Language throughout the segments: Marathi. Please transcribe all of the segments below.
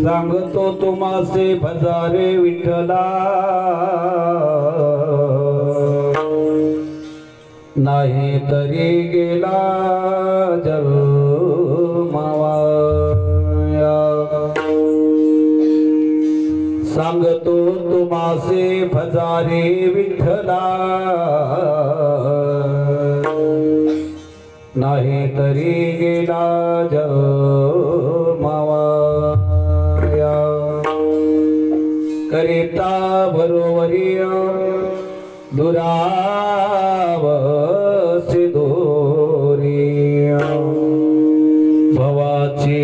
सांगतो तुम्हासे भजारे विठ्ठला, नाही तरी गेला जन्मावाया। सांगतो तुम्हासे भजारे विठ्ठला, नाही तरी गेला जन्मावाया। करिता बरोबरी दुरावसी दोरी, भवाची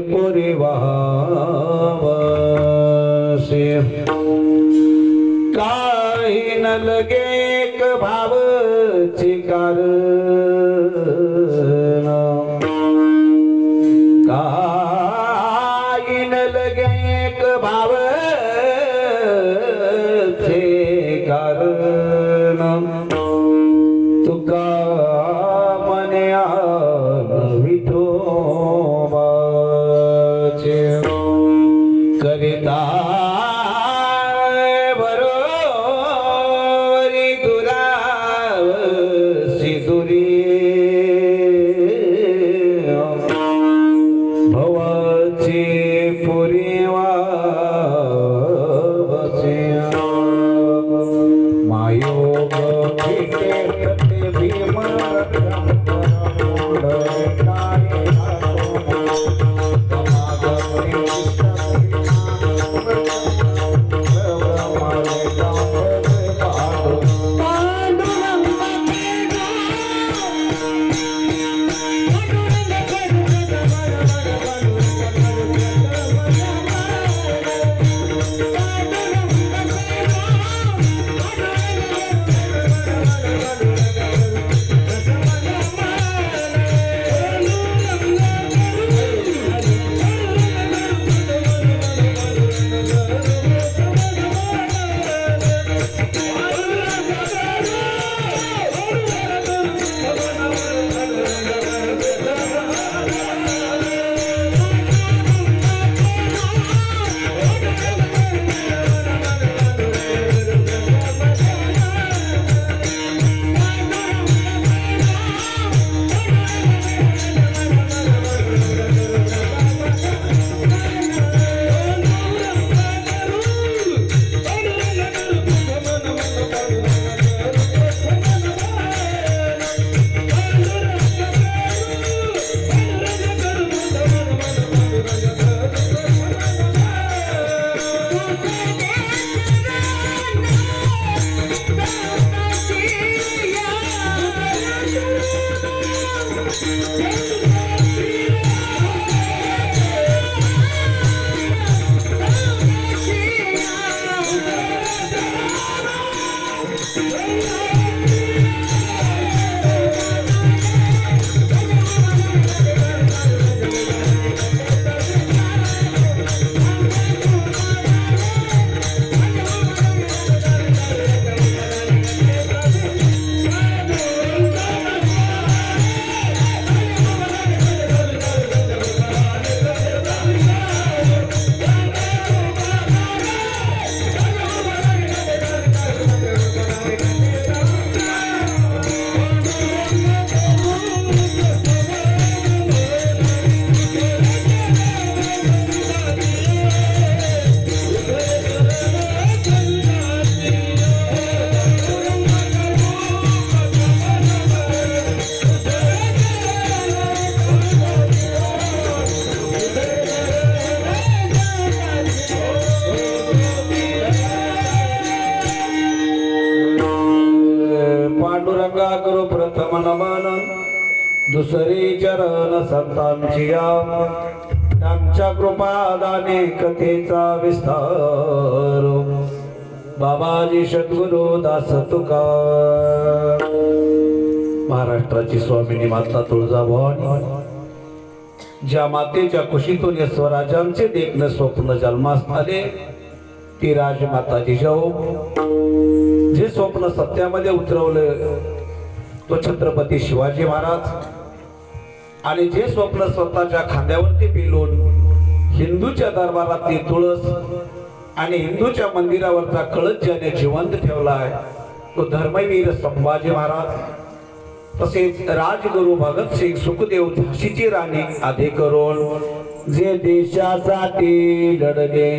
पुरी वावसी। काही न लगे एक भावची कारण, काही न लगे एक भावचे कारण। तुका मने विठोबाचे करिता बरोबरी दुरावसी दुरी, भवाची पुरी वावसी। मायोग फिटे प्रति भीम नमन दुसरी चरण संतांची त्यांच्या कृपादाने कथेचा विस्तार बाबाजी सद्गुरु दास तुकार महाराष्ट्राची स्वामिनी माता तुळजाभवानी ज्या मातेच्या कुशीतून या स्वराज्यांचे देखणं स्वप्न जन्मास आले ती राजमाता जिजाऊ जे स्वप्न सत्यामध्ये उतरवलं तो छत्रपती शिवाजी महाराज, आणि जे स्वप्न स्वतःच्या खांद्यावरती पेलून हिंदूच्या दरबारातली तुळस आणि हिंदूच्या मंदिरावरचा कळस ज्याने जिवंत ठेवलाय तो धर्मवीर संभाजी महाराज, तसेच राजगुरु भगतसिंग, सुखदेव, झाशीची राणी आदी करून जे देशासाठी लढले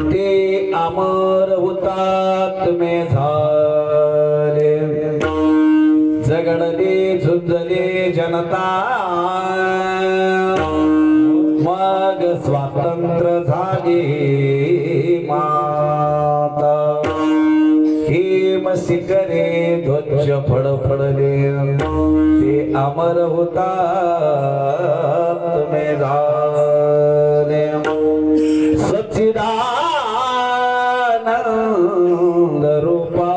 ते अमर हुतात्मे झाले. झगडले झुंजले जनता, मग स्वातंत्र्य झाले माता. हेम शिखरे ध्वज फडफडले ते अमर हुतात्मे झाले. सच्चिदानंद रूपा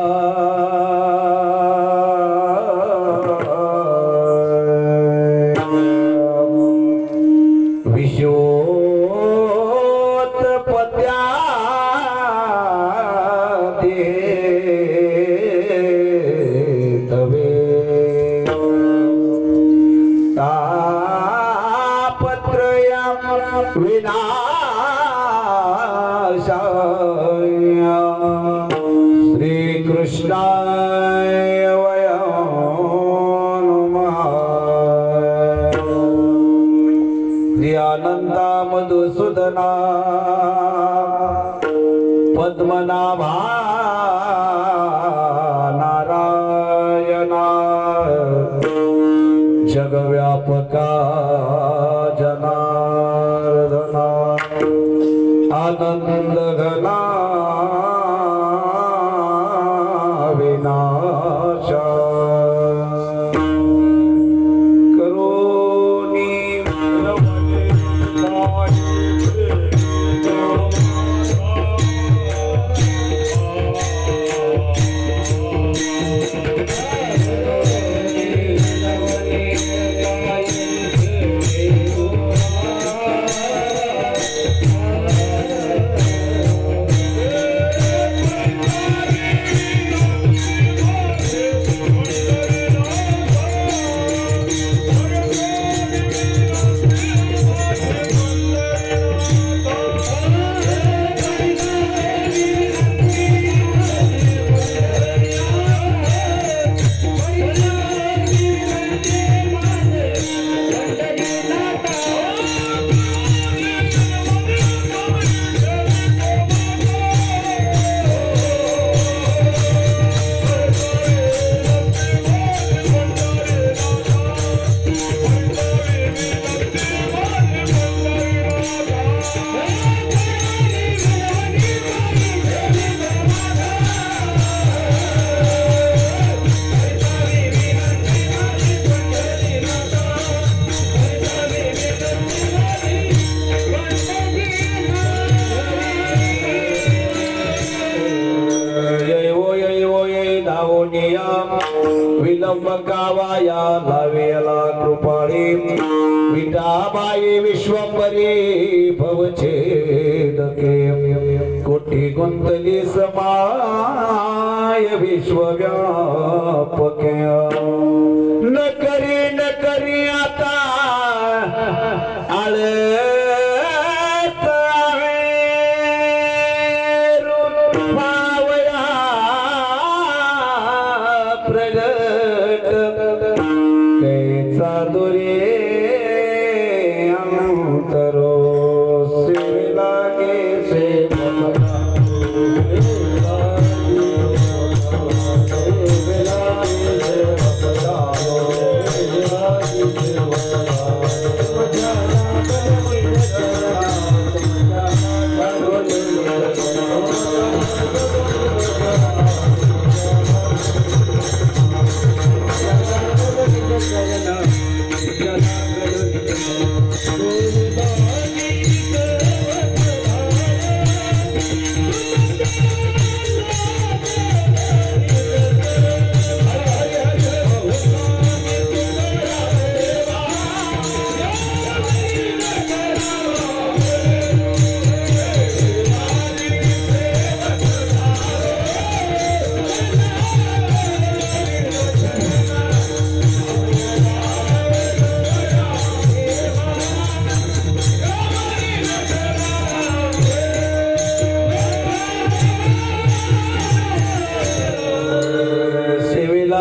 श्री कृष्णाय वयं नमः. श्री आनंदा मधुसूदना पद्मनाभा नारायणा जगव्यापका जनार्दना आनंद घना विनाशा करोनी विलंब गावाया लावेला कृपाळी विटाबाई विश्वंभरी भवछेदके कोटी गुंतली समाय विश्वव्यापके न करी आता आळे Thank you.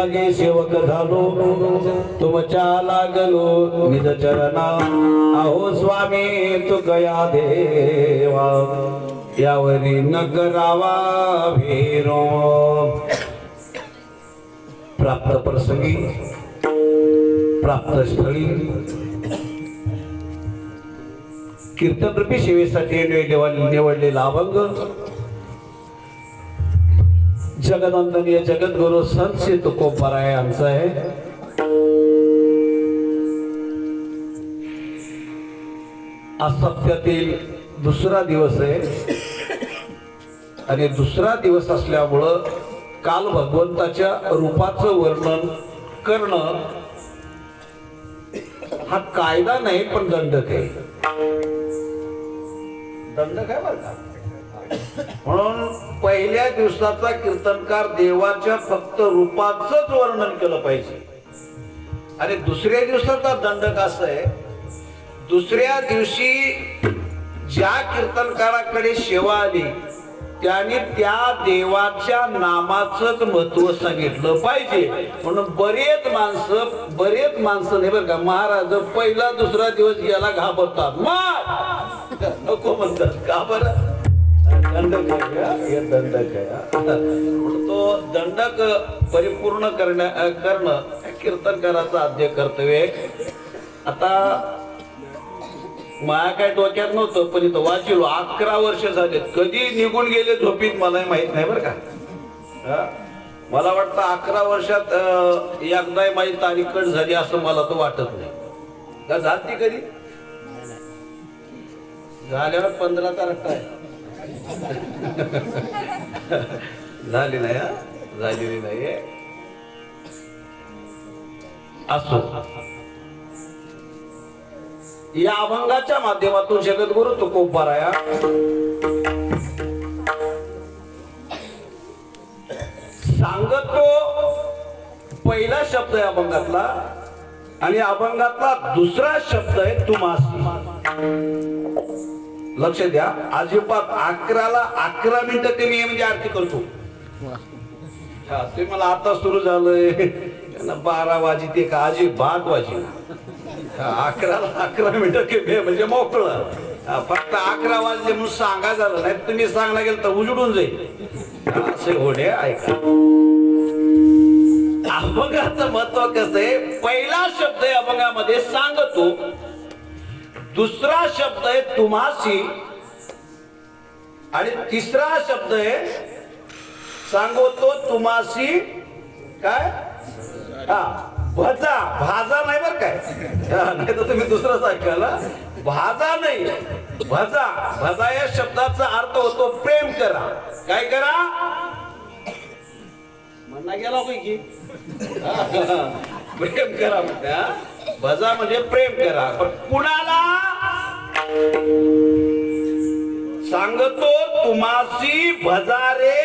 लागे सेवक झालो तुमच्या लागलो निज चरणा अहो स्वामी तू गया देवा यावरी न करावा भेरो प्राप्त प्रसंगी प्राप्त स्थळी कीर्तन रूपी सेवेसाठी निवडलेला अभंग जगदंदनीय जगद्गुरु संत श्री तुकोबाराय यांचा आहे. आज सप्त्यातील दुसरा दिवस आहे आणि दुसरा दिवस असल्यामुळं काल भगवंताच्या रूपाचं वर्णन करणं हा कायदा नाही पण दंडक आहे. दंडक आहे बरं का. म्हणून पहिल्या दिवसाचा कीर्तनकार देवाच्या फक्त रूपाचंच वर्णन केलं पाहिजे आणि दुसऱ्या दिवसाचा दंडक असं आहे दुसऱ्या दिवशी ज्या कीर्तनकाराकडे सेवा आली त्याने त्या देवाच्या नामाचंच महत्व सांगितलं पाहिजे. म्हणून बरेच माणसं नाही बरं का महाराज पहिला दुसरा दिवस गेला घाबरतात नको म्हणतात का बरं दंडक आहे दंडक आहे. तो दंडक परिपूर्ण करणं कीर्तनकाराचं आद्य कर्तव्य आहे. आता माया काय डोक्यात नव्हतं पण इथं वाचिलो 11 वर्ष झालेत कधी निघून गेले झोपीत मला माहित नाही बरं का. मला वाटतं 11 वर्षात एकदा माझी तारीख कट झाली असं मला तर वाटत नाही का झाली कधी झाल्यावर 15 तारख आहे झाली नाही झालेली नाही असो. या अभंगाच्या माध्यमातून जगद्गुरु तुकोबाराय सांगतो पहिला शब्द आहे अभंगातला आणि अभंगातला दुसरा शब्द आहे तुमासी. लक्ष द्या अजिबात 11ला 11 मिनिटं ते मी म्हणजे आरती करतो. ते मला आता सुरू झालंय 12 वाजी ते का अजिबात वाजी 11ला 11 मिनिटं म्हणजे मोकळं फक्त 11 वाजले म्हणून सांगा झालं नाही तुम्ही सांगला गेलं तर उजडून जाईल असे घोडे ऐका. अभंगाचं महत्व कसं आहे पहिला शब्द आहे अभंगामध्ये सांगतो दुसरा शब्द आहे तुम्हासी आणि तिसरा शब्द आहे सांगतो तुम्हासी काय भजा भाजा नाही बर काय नाही तर तुम्ही दुसरंच ऐकाल भाजा नाही भजा भजा या शब्दाचा अर्थ होतो प्रेम करा. काय करा म्हणा गेला की प्रेम करा म्हणते भजा म्हणजे प्रेम करा पण कुणाला सांगतो तुम्हासी भजा रे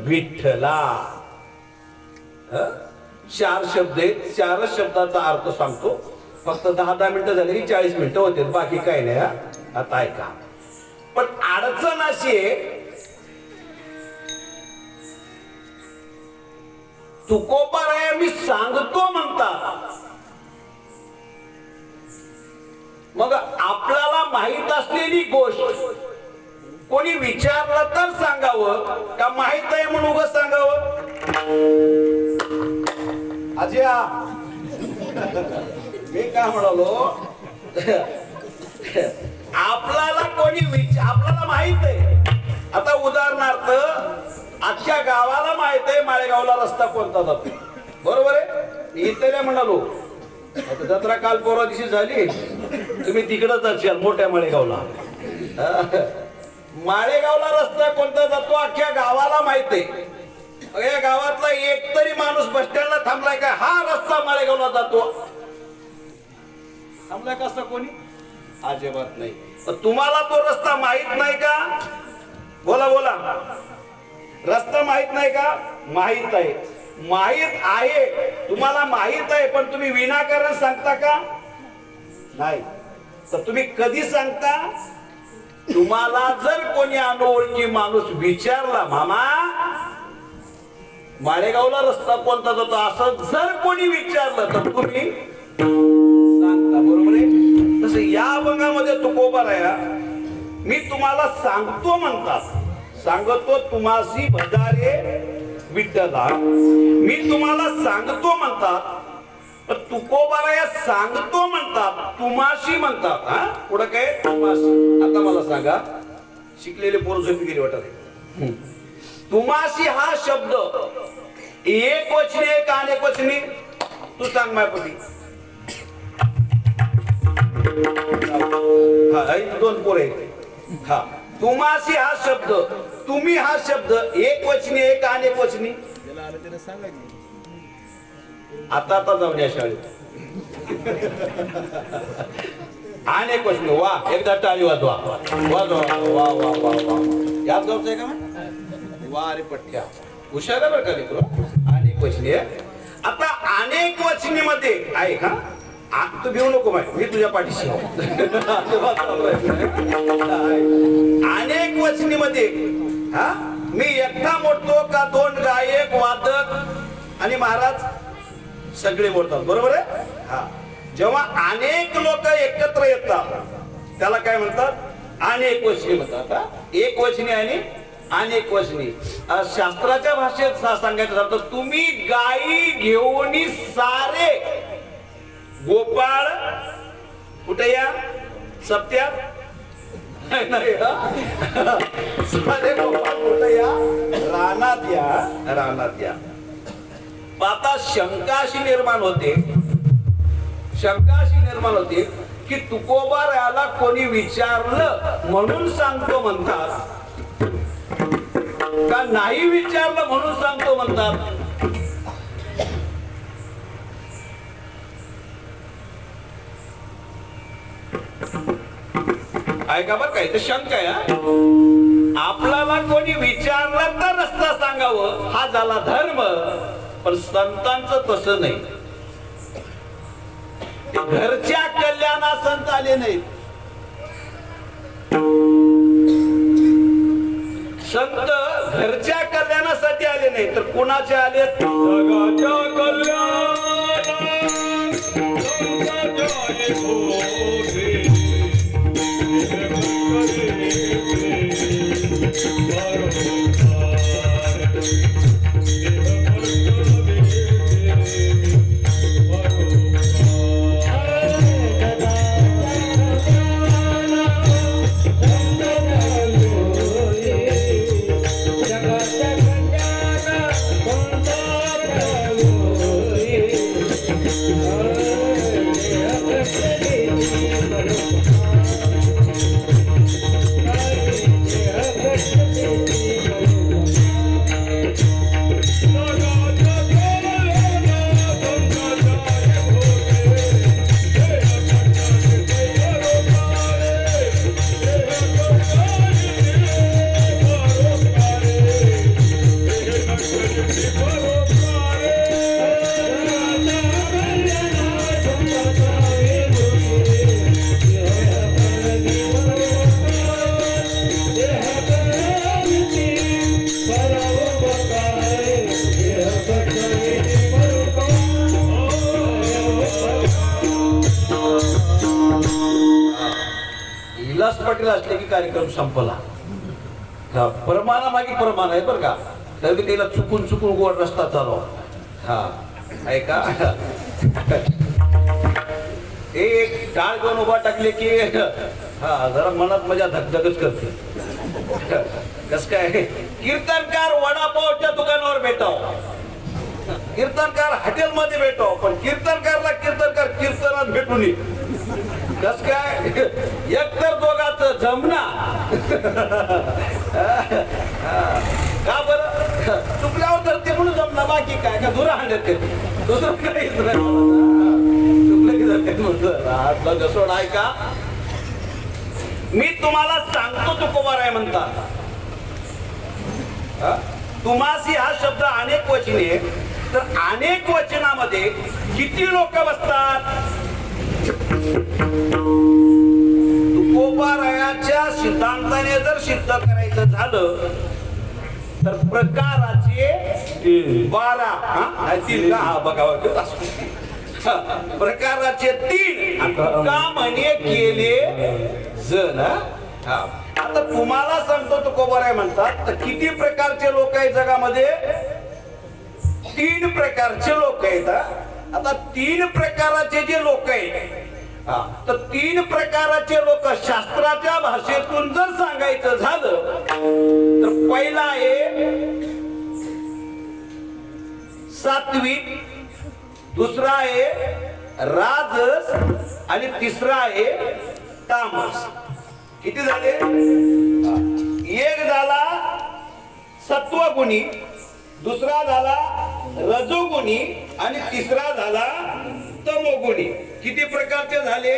विठ्ठला. 4 शब्द आहेत 4च शब्दाचा अर्थ सांगतो फक्त 10 मिनिटं झाले की 40 मिनिटं होते बाकी काही नाही. आता ऐका पण अडचण अशी आहे तुकोबाराय मी सांगतो म्हणतात मग आपल्याला माहित असलेली गोष्ट कोणी विचारलं तर सांगावं का माहित आहे म्हणून उगाच सांगावं. अजया मी काय म्हणालो आपल्याला आपल्याला माहित आहे. आता उदाहरणार्थ आजच्या गावाला माहित आहे माळेगावला रस्ता कोणता जातो बरोबर आहे. इथे म्हणालो जत्रा काल परवा दिवशी झाली तुम्ही तिकडच असाल मोठ्या माळेगावला रस्ता कोणता जातो अख्ख्या गावाला माहित आहे. या गावातला एक तरी माणूस बस स्टँडला थांबलाय का हा रस्ता माळेगावला जातो थांबलाय का असं कोणी अजिबात नाही. तुम्हाला तो रस्ता माहित नाही का बोला बोला रस्ता माहित नाही का माहित आहे. माहित आहे तुम्हाला माहित आहे पण तुम्ही विनाकारण सांगता का नाही. तर तुम्ही कधी सांगता तुम्हाला जर कोणी अनोळखी माणूस विचारला मामा माळेगावला रस्ता कोणता जातो असं जर कोणी विचारलं तर तुम्ही सांगता, बरोबर आहे. तसं या अभंगामध्ये तुकोबाराया मी तुम्हाला सांगतो म्हणतात, सांगतो तुम्हासी भजारे विठ्ठला, मी तुम्हाला सांगतो म्हणतात. तुकोबाराया सांगतो म्हणतात, तुम्हाशी म्हणतात. हा पुढं काय तुम्हाशी. आता मला सांगा, शिकलेले पोरं झोपी गेली वाटत. तुम्हाशी हा शब्द एक वचनी आहे का अनेक वचनी? तू सांग मायपती. हा दोन पोर आहेत. हा तुम्हाशी हा शब्द, तुम्ही हा शब्द एक वचनी आहे का अनेक वचनी? आता आता जाऊन या शाळेत. अनेक वचनी. वा एकदा टाळी वाजवा, वाजवा. वा वा वा वा. याद गावचं आहे का मग? वा रे पठ्या, हुशार आहे बरं का लेकरू. अनेक वचनी आहे. आता अनेक वचनी मध्ये आहे का? तू घेऊ नको माहिती, मी तुझ्या पाठीशी. अनेक वचनी मध्ये हा मी एकटा मोडतो का दोन गायक वादक आणि महाराज सगळे मोडतात, बरोबर आहे. हा जेव्हा अनेक लोक एकत्र येतात त्याला काय म्हणतात? अनेक वचनी म्हणतात. एक वचनी आणि अनेक वचनी. शास्त्राच्या भाषेत सांगायचं झालं तर तुम्ही गायी घेऊन सारे गोपाळ कुठे या सप्त्यात नाही, सारे गोपाळ कुठे या रानात या, रानात या. आता शंका अशी निर्माण होते, शंका अशी निर्माण होते की तुकोबारायाला कोणी विचारलं म्हणून सांगतो म्हणतात का नाही विचारलं म्हणून सांगतो म्हणतात? ऐका बरं काय तर शंका आहे. आपल्याला कोणी विचारलं तर रस्ता सांगावं हा झाला धर्म, पण संतांचं तसं नाही. घरच्या कल्याणा संत आले नाहीत. संत घरच्या कल्याणासाठी आले नाही तर कुणाचे आले? जगाच्या पाटील असले की कार्यक्रम संपला. प्रमाणामागे प्रमाण आहे बरं का. तरी त्याला चुकून चुकून गोड रस्ता चालव. हा ऐका, एक टाळ घेऊन उभा टाकले की हा जरा मनात मजा धगधगच करते. कस काय कीर्तनकार वडापावच्या दुकानावर भेटाव, कीर्तनकार हॉटेल मध्ये भेटाव, पण कीर्तनकारला कीर्तनकार कीर्तनात भेटून कस काय एकतर दोघांच जमना. का बरं चुकल्यावर तर ते म्हणून जमना, बाकी काय का धुरा हाणत दुसरं काहीच नाही. चुकलं की सोड. ऐका मी तुम्हाला सांगतो तुकोबाराय म्हणतात. तुम्हासी हा शब्द अनेक वचनी आहे, तर अनेक वचनामध्ये किती लोक बसतात? तुकोबारायाच्या सिद्धांताने जर सिद्ध करायचं झालं तर प्रकाराचे तीन 12 हा 3 का हा बघावं प्रकाराचे 3 का म्हणे केले जण हा. आता तुम्हाला सांगतो तुकोबाराय म्हणतात तर किती प्रकारचे लोक आहेत जगामध्ये 3 प्रकारचे लोक आहेत आता 3 प्रकाराचे जे लोक आहेत तर 3 प्रकाराचे लोक शास्त्राच्या भाषेतून जर सांगायचं झालं तर पहिला आहे सात्विक, दुसरा आहे राजस आणि तिसरा आहे तामस. किती झाले? एक झाला सत्वगुणी, दुसरा झाला रजोगुणी आणि तिसरा झाला तमोगुणी. किती प्रकारचे झाले?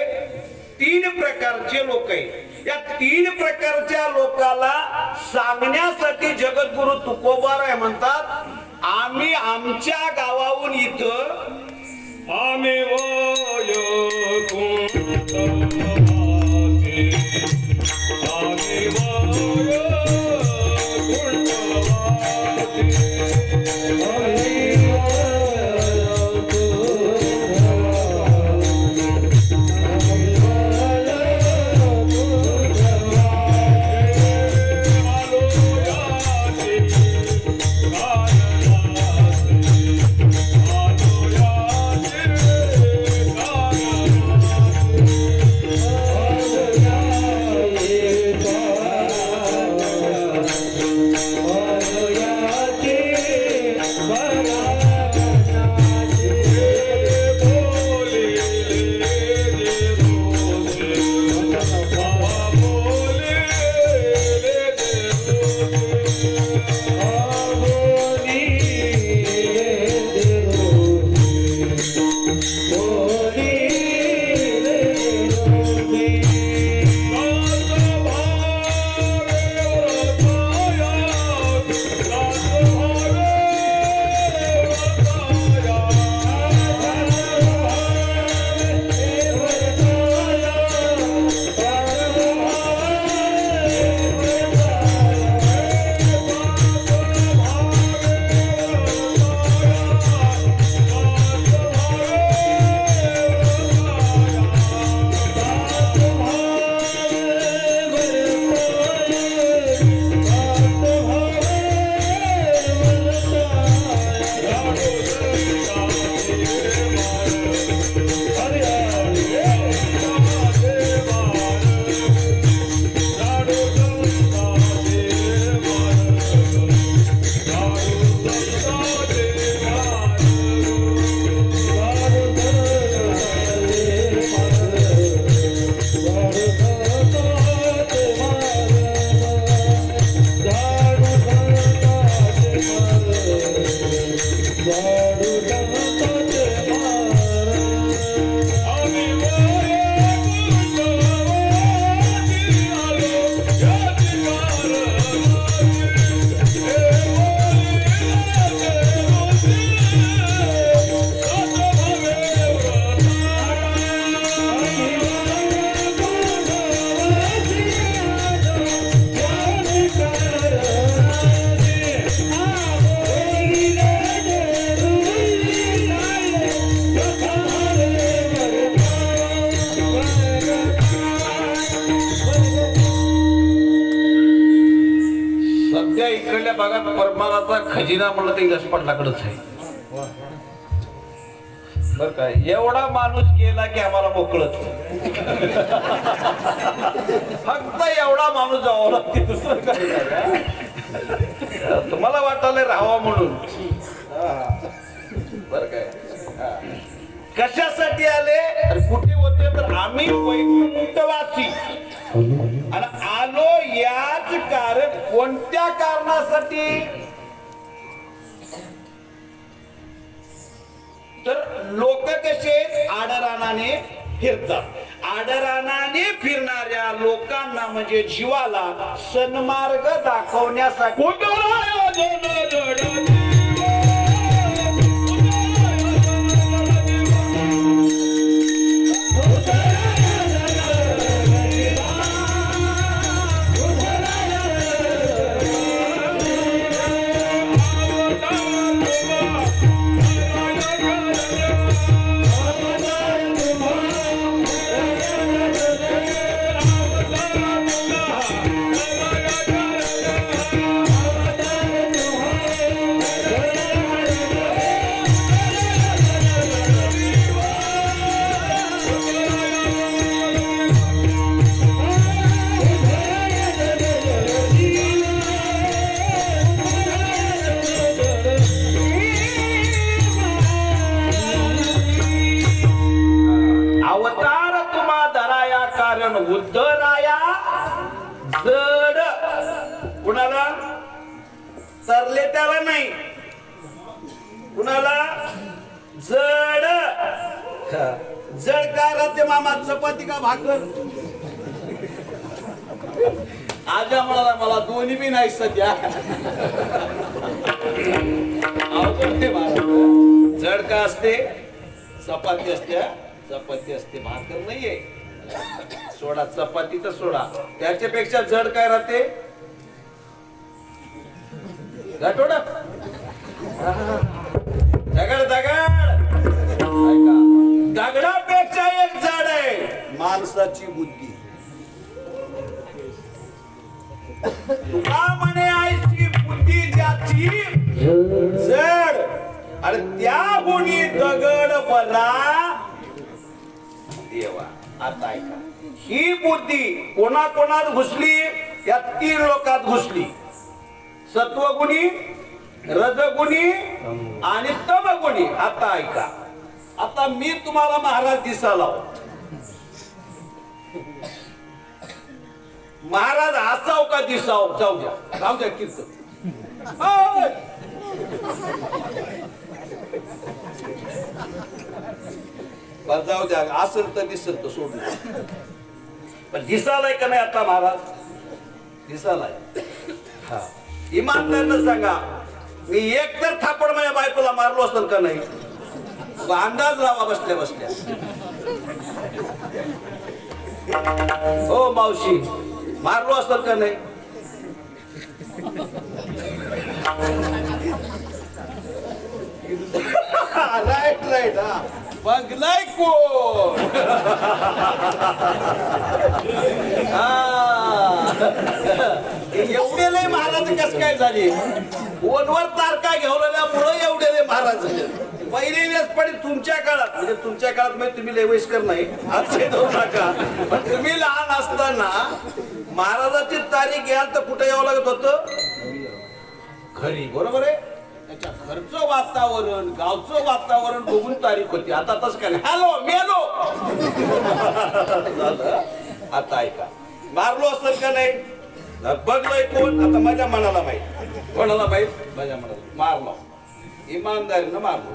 3 प्रकारचे लोक आहेत. या 3 प्रकारच्या लोकाला सांगण्यासाठी जगद्गुरु तुकोबाराय म्हणतात आम्ही आमच्या गावाहून इथं आम्ही इकडल्या भागात परमानाचा खजिना म्हणलं ते लसपटलाकडच आहे. बर काय एवढा माणूस गेला की आम्हाला मोकळत फक्त एवढा माणूस जावा लागते दुसरं काय नाही. तुम्हाला वाटायला राहावा म्हणून बर काय कशासाठी आले कुठे होते तर आम्ही वैकुंठवासी आणि आलो याच कारण कोणत्या कारणासाठी तर लोक कसे आडरानाने फिरतात. आडरानाने फिरणाऱ्या लोकांना म्हणजे जीवाला सन्मार्ग दाखवण्यासाठी भरले त्याला नाही, कुणाला जड जड काय राहते मामा, चपाती का भाकर? आजा म्हणाला मला दोन्ही बी नाही सध्या. अवघड आहे महाराज. जड का असते? चपाती असते, चपाती असते, भाकर नाहीये. सोडा चपातीचा सोडा, त्याच्यापेक्षा जड काय राहते? गाठोडा, दगड दगड. ऐका, दगडापेक्षा एक जड आहे माणसाची बुद्धी. तुला म्हणे आईची बुद्धी ज्याची जड, आणि त्या गुणी दगड बला देवा. आता ऐका, ही बुद्धी कोणाकोणात घुसली? या 3 लोकात घुसली. सत्वगुणी, रजगुणी आणि तमगुणी. आता ऐका, आता मी तुम्हाला महाराज दिसायला, महाराज हसाव का दिसाव जाऊ द्या, जाऊ द्या कीर्तन. जाऊ द्या, असेल तर दिसेल तर सोडून. पण दिसालाय का नाही आता महाराज? दिसालाय. हा, इमानदारीनं सांगा, मी एक तर थापड माझ्या बायकोला मारलो असेल का नाही? अंदाज लावा बसल्या बसल्या. हो मावशी, मारलो असेल का नाही? Right right. हा, बघलाय कोण? एवढे लय महाराज कस काय झाले? फोनवर तारखा घेऊन आल्यामुळे एवढे लय महाराज झाले. पहिली पण तुमच्या काळात, म्हणजे तुमच्या काळात म्हणजे तुम्ही लय वयस्कर नाही, आजचे जाऊ नका, पण तुम्ही लहान असताना महाराजाची तारीख घ्याल तर कुठे यावं लागत होतं? घरी. बरोबर आहे. त्याच्या घरचं वातावरण, गावचं वातावरण बघून तारीख होती. आता तसं काय नाही, हॅलो मेलो झालं. आता ऐका, मारलो असेल का नाही? बघलोय कोण? आता माझ्या मनाला माहित. कोणाला माहित? माझ्या मनाला. मारलो, इमानदारीनं मारलो.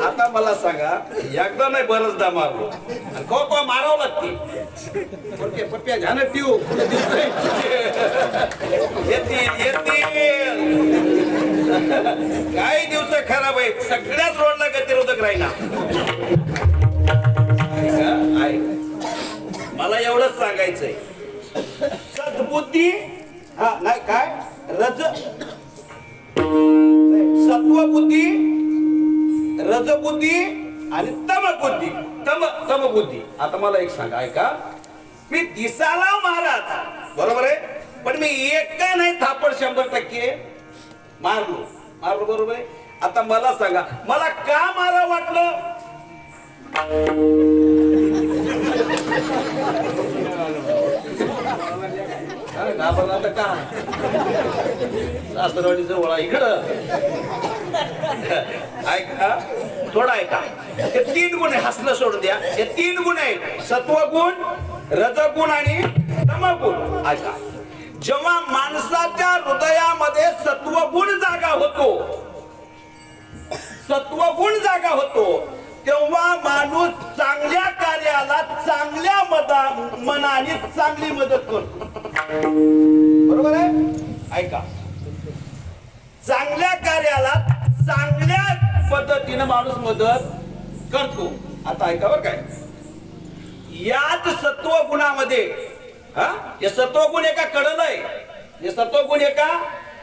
आता मला सांगा, एकदा नाही बरचदा मारलो, आणि मारावं लागते. पप्प्या झालं ठेवू, येतील येतील. काही दिवस खराब आहेत, सगळ्याच रोडला गतिरोधक राहिला. मला एवढंच सांगायचंय, सद्बुद्धी, हा नाही काय, सत्वबुद्धी, रजबुद्धी आणि तमबुद्धी. तमबुद्धी. आता मला एक सांगा, ऐका, मी दिसाला महाराज बरोबर आहे, पण मी एक का नाही थापड 100% मारलो. बरोबर आहे. आता मला सांगा, मला का मारा वाटलं? का सासरवाडी जवळ इकडं. ऐका, थोडा ऐका. हे 3 गुण आहे, हसणं सोडून द्या. हे 3 गुण आहे, सत्वगुण, रजगुण आणि तमगुण. ऐका, जेव्हा माणसाच्या हृदयामध्ये सत्वगुण जागा होतो, तेव्हा माणूस चांगल्या कार्याला चांगल्या मनाने चांगली मदत करतो. बरोबर आहे. ऐका, चांगल्या कार्याला चांगल्या पद्धतीने माणूस मदत करतो. आता ऐका बरं काय, याच सत्वगुणामध्ये, हे सत्वगुण एका कडल आहे, हे सत्वगुण एका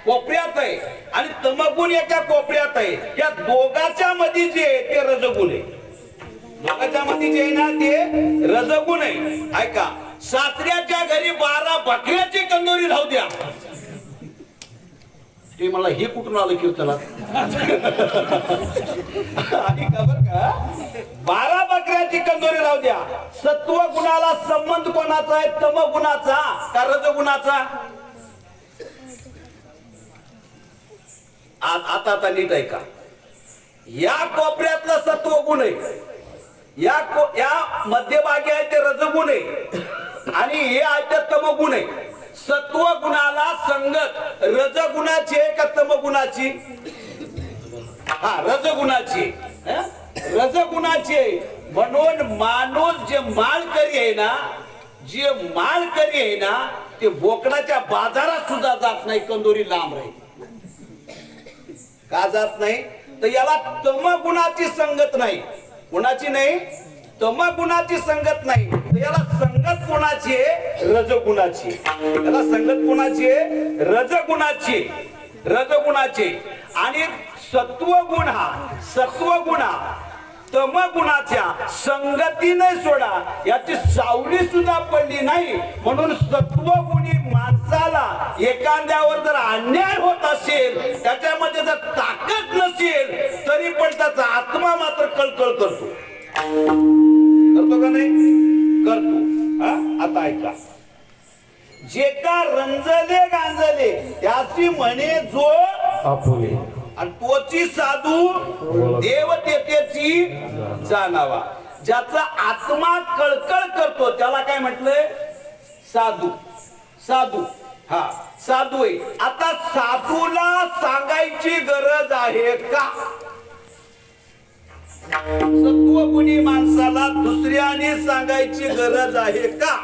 कोपऱ्यात आहे, आणि तमगुण एका कोपऱ्यात आहे. या दोघांच्या मध्ये जे ते रजगुण आहे. दोघांच्या मध्ये जे आहे ना ते रजगुण आहे. ऐका, सासऱ्याच्या घरी 12 बकऱ्याची कंदोरी राहू द्या. ते मला हे कुठून आलं कीर्तनात? ऐका बरं का, 12 बकऱ्याची कंदोरी राहू द्या. सत्व गुणाला संबंध कोणाचा आहे? तम गुणाचा का रजगुणाचा? आता नीट ऐका, या कोपऱ्यातलं सत्व गुण आहे, या मध्यभागी आहे ते रजगुण आहे, आणि हे आहे ते तमगुण आहे. सत्व गुणाला संगत रजगुणाची आहे का तमगुणाची? हा, रजगुणाची. रजगुणाची आहे. म्हणून माणूस जे माळकरी आहे ना, जे माळकरी आहे ना, ते बोकडाच्या बाजारात सुद्धा जात नाही, कंदोरी लांब राहील. का जात नाही? तर याला तमगुणाची संगत नाही. कुणाची नाही? तमगुणाची संगत नाही. तर याला संगत कोणाची आहे? रजगुणाची. याला संगत कोणाची आहे? रजगुणाची. रजगुणाची. आणि सत्वगुण हा तमगुणाच्या संगतीने सोडा याची सावली सुद्धा पडली नाही. म्हणून सत्वगुणी माणसाला एखाद्यावर जर अन्याय होत असेल, त्याच्यामध्ये जर ताकद नसेल, तरी पण त्याचा आत्मा मात्र कळकळ करतो. करतो का नाही? करतो. आता ऐका, जे का रंजले गांजले त्याची म्हणे जो आपुले आणि तोची साधू देवतेची जाणावा. ज्याचा आत्मा कळकळ करतो त्याला काय म्हटलंय? साधू. साधू. हा, साधू आहे. आता साधूला सांगायची गरज आहे का? सत्वगुणी माणसाला दुसऱ्याने सांगायची गरज आहे का?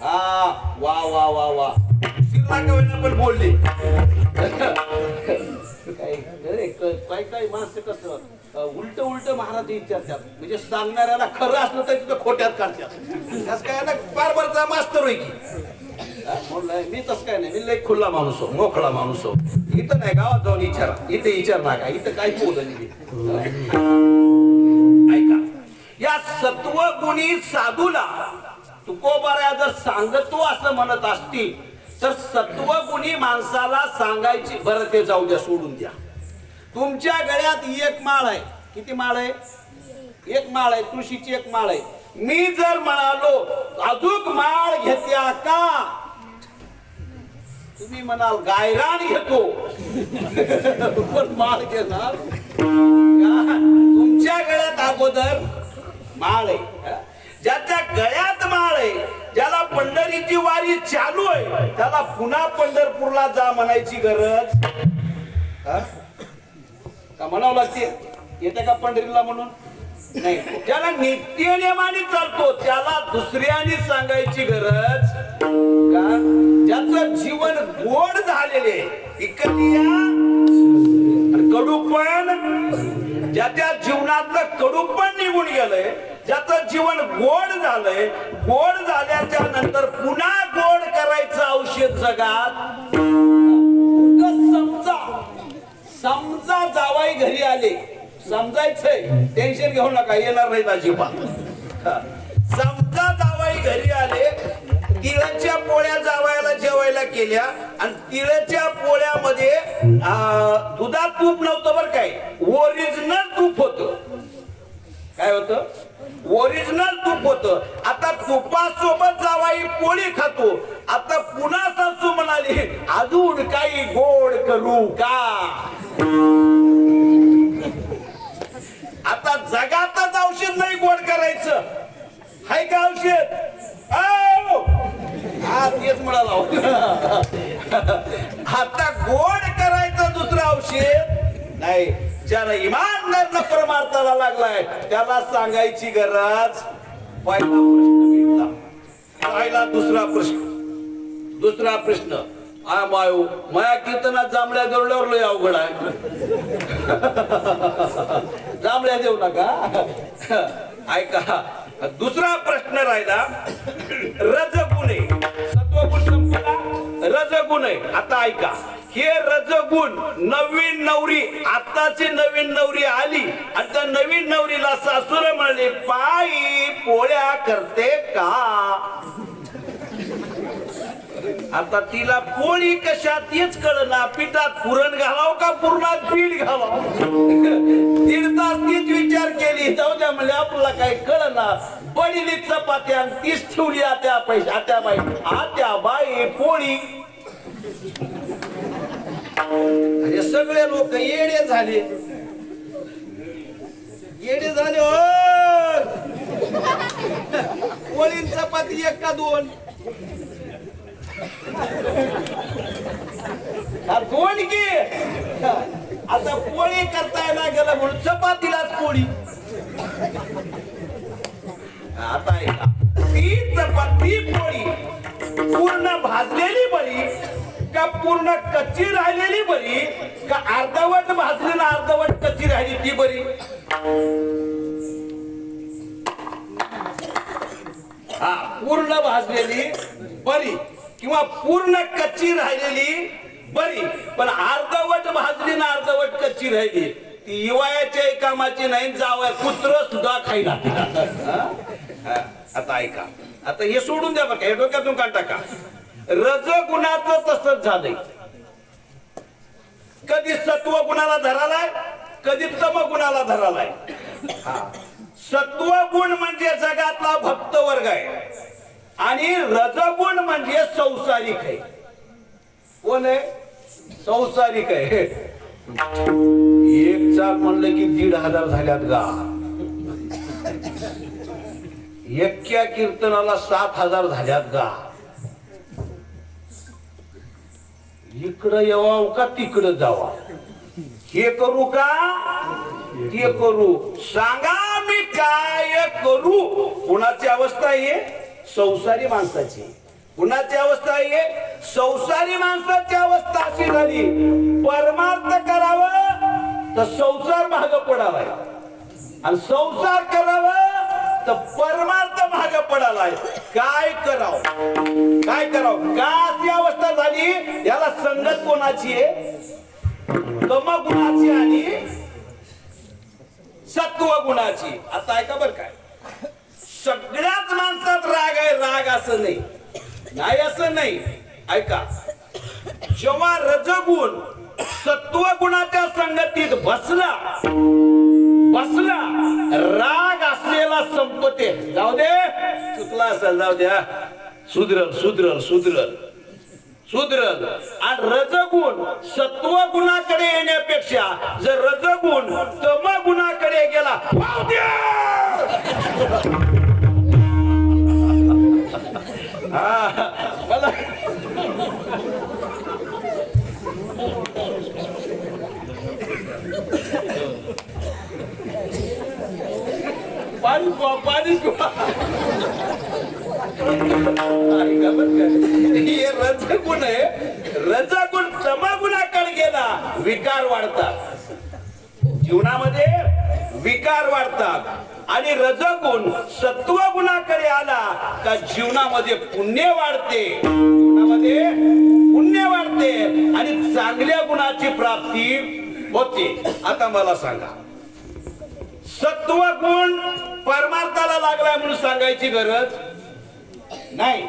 हा, वा वा वा वा, पण बोलले. काय काय माणसं कसं उलट उलट महाराज विचारतात, म्हणजे सांगणाऱ्याला खरं असलं तर तिथं खोट्यात काढतात. काय ना बारबारचा मास्तर होय की. मी तसं काय नाही, मी लय खुल्ला माणूस हो, मोकळा माणूस हो. इथं नाही, गावात जाऊन विचारा. इथे विचार नका, इथं काही बोललं नाही. ऐका, या सत्वगुणी साधूला तुकोबाऱ्या जर सांगतो असं म्हणत असतील, तर सत्वगुणी माणसाला सांगायची. बरं, ते जाऊ द्या, सोडून द्या. तुमच्या गळ्यात एक माळ आहे. किती माळ आहे? एक माळ आहे, तुळशीची एक माळ आहे. मी जर म्हणालो अजून माळ घेत्या का, तुम्ही म्हणाल गायरान घेतो. पण माळ घेणार? तुमच्या गळ्यात अगोदर माळ आहे. ज्याच्या गळ्यात माळ आहे, ज्याला पंढरीची वारी चालू आहे, त्याला पुन्हा पंढरपूरला जा म्हणायची गरज का? म्हणावं लागते. येते का पंढरीला म्हणून? नाही. ज्याला नित्यनेमाने चालतो त्याला दुसऱ्याने सांगायची गरज का? ज्याचं जीवन गोड झालेले, कडूपण, ज्याच्या जीवनातलं कडूपण निघून गेलंय, ज्याचं जीवन गोड झालंय, गोड झाल्याच्या नंतर पुन्हा गोड करायचं औषध जगात. समजा जावाई घरी आले, समजायचंय, टेन्शन घेऊ नका, येणार नाहीत अजिबात. समजा जावाई घरी आले, तिळाच्या पोळ्या जावायला जेवायला केल्या, आणि तिळाच्या पोळ्यामध्ये दुधात तूप नव्हतं बरं, काय ओरिजिनल तूप होतं. काय होतं? ओरिजिनल तूप होतं. आता तुपासोबत जावाई पोळी खातो. आता पुन्हा सासू म्हणाली अजून काही गोड करू का? आता जगातच औषध नाही गोड करायचं, हाय का औषध? हा, तेच म्हणाला. आता गोड करायचं दुसरं औषध नाही. ज्याला इमानदार परमार्थाला लागलाय त्याला सांगायची गरज. पहिला प्रश्न मिळता. पहिला दुसरा प्रश्न मायो माया कीर्तनात जांभळ्या गरल्यावर लय अवघड आहे. जांभळ्या देऊ नका. ऐका, दुसरा प्रश्न राहिला रजगुण. सत्वगुण संपला, रजगुण आहे. आता ऐका, हे रजगुण नवीन नवरी, आताची नवीन नवरी आली आणि त्या नवीन नवरीला सासूर म्हणले पायी पोळ्या करते का? आता तिला पोळी कशात तेच कळना. पिठात पुरण घालाव का पुरणात पीठ घालाव? 1.5 तास तीच विचार केली. जाऊ द्या म्हणजे आपल्याला काही कळना. बडीली चपात्या तीच ठेवली. आत्या बाई पोळी. हे सगळे लोक येडे झाले. हो पोळी चपाती एक का दोन? हा, दोन की. आता पोळी करता येणार गेलं म्हणून चपातीलाच पोळी. आता ऐका, ती चपाती पोळी पूर्ण भाजलेली बरी का पूर्ण कच्ची राहिलेली बरी का अर्धवट भाजली ना अर्धवट कच्ची राहिली ती बरी? हा, पूर्ण भाजलेली बरी किंवा पूर्ण कच्ची राहिलेली बरी. पण अर्धवट भाजली ना अर्धवट कच्ची राहिली ती इवायाच्या कामाची नाही, जावया कुत्र सुद्धा खाईला. आता ऐका, आता हे सोडून द्या बरं, हे डोक्यातून काढ टाका. रजगुणाचं तसंच झालंय. कधी सत्व गुणाला धरालाय, कधी तम गुणाला धरालाय. सत्व गुण म्हणजे जगातला भक्त वर्ग आहे आणि रजगुण म्हणजे संसारिक आहे. कोण आहे? संसारिक आहे. एक चाल म्हणलं की 1,500 झाल्यात गा. एक्या कीर्तनाला 7,000 झाल्यात गा. इकडं यावं का तिकडं जावा, हे करू का ते करू, सांगा मी काय करू. कुणाची अवस्था आहे? संसारी माणसाची. कुणाची अवस्था आहे? संसारी माणसाची अवस्था अशी झाली, परमार्थ करावं तर संसार भाग पडालाय आणि संसार करावं तर परमार्थ भाग पडालाय. काय करावं, काय करावं? का अशी अवस्था झाली? याला संगत कोणाची आहे? तम गुणाची आणि सत्व गुणाची. आता ऐका बर काय, सगळ्याच माणसात राग आहे, राग असं नाही, नाही असं नाही. ऐका, जेव्हा रजगुण सत्व गुणाच्या संगतीत बसला बसला राग असलेला संपते. जाऊ दे, चुकला असेल जाऊ द्या, सुधरल सुधरल सुधरल सुधरल. आणि रजगुण सत्व गुणाकडे येण्यापेक्षा जर रजगुण तम गुणाकडे गेला, मला पाणी पाणी हे रजगुण आहे. रजगुण तमगुणाकडे गेला, विकार वाढतात जीवनामध्ये, विकार वाढतात. आणि रजगुण सत्व गुणाकडे आला का जीवनामध्ये पुण्य वाढते, जीवनामध्ये पुण्य वाढते आणि चांगल्या गुणाची प्राप्ती होते. आता मला सांगा, सत्व गुण परमार्थाला लागलाय म्हणून सांगायची गरज नाही,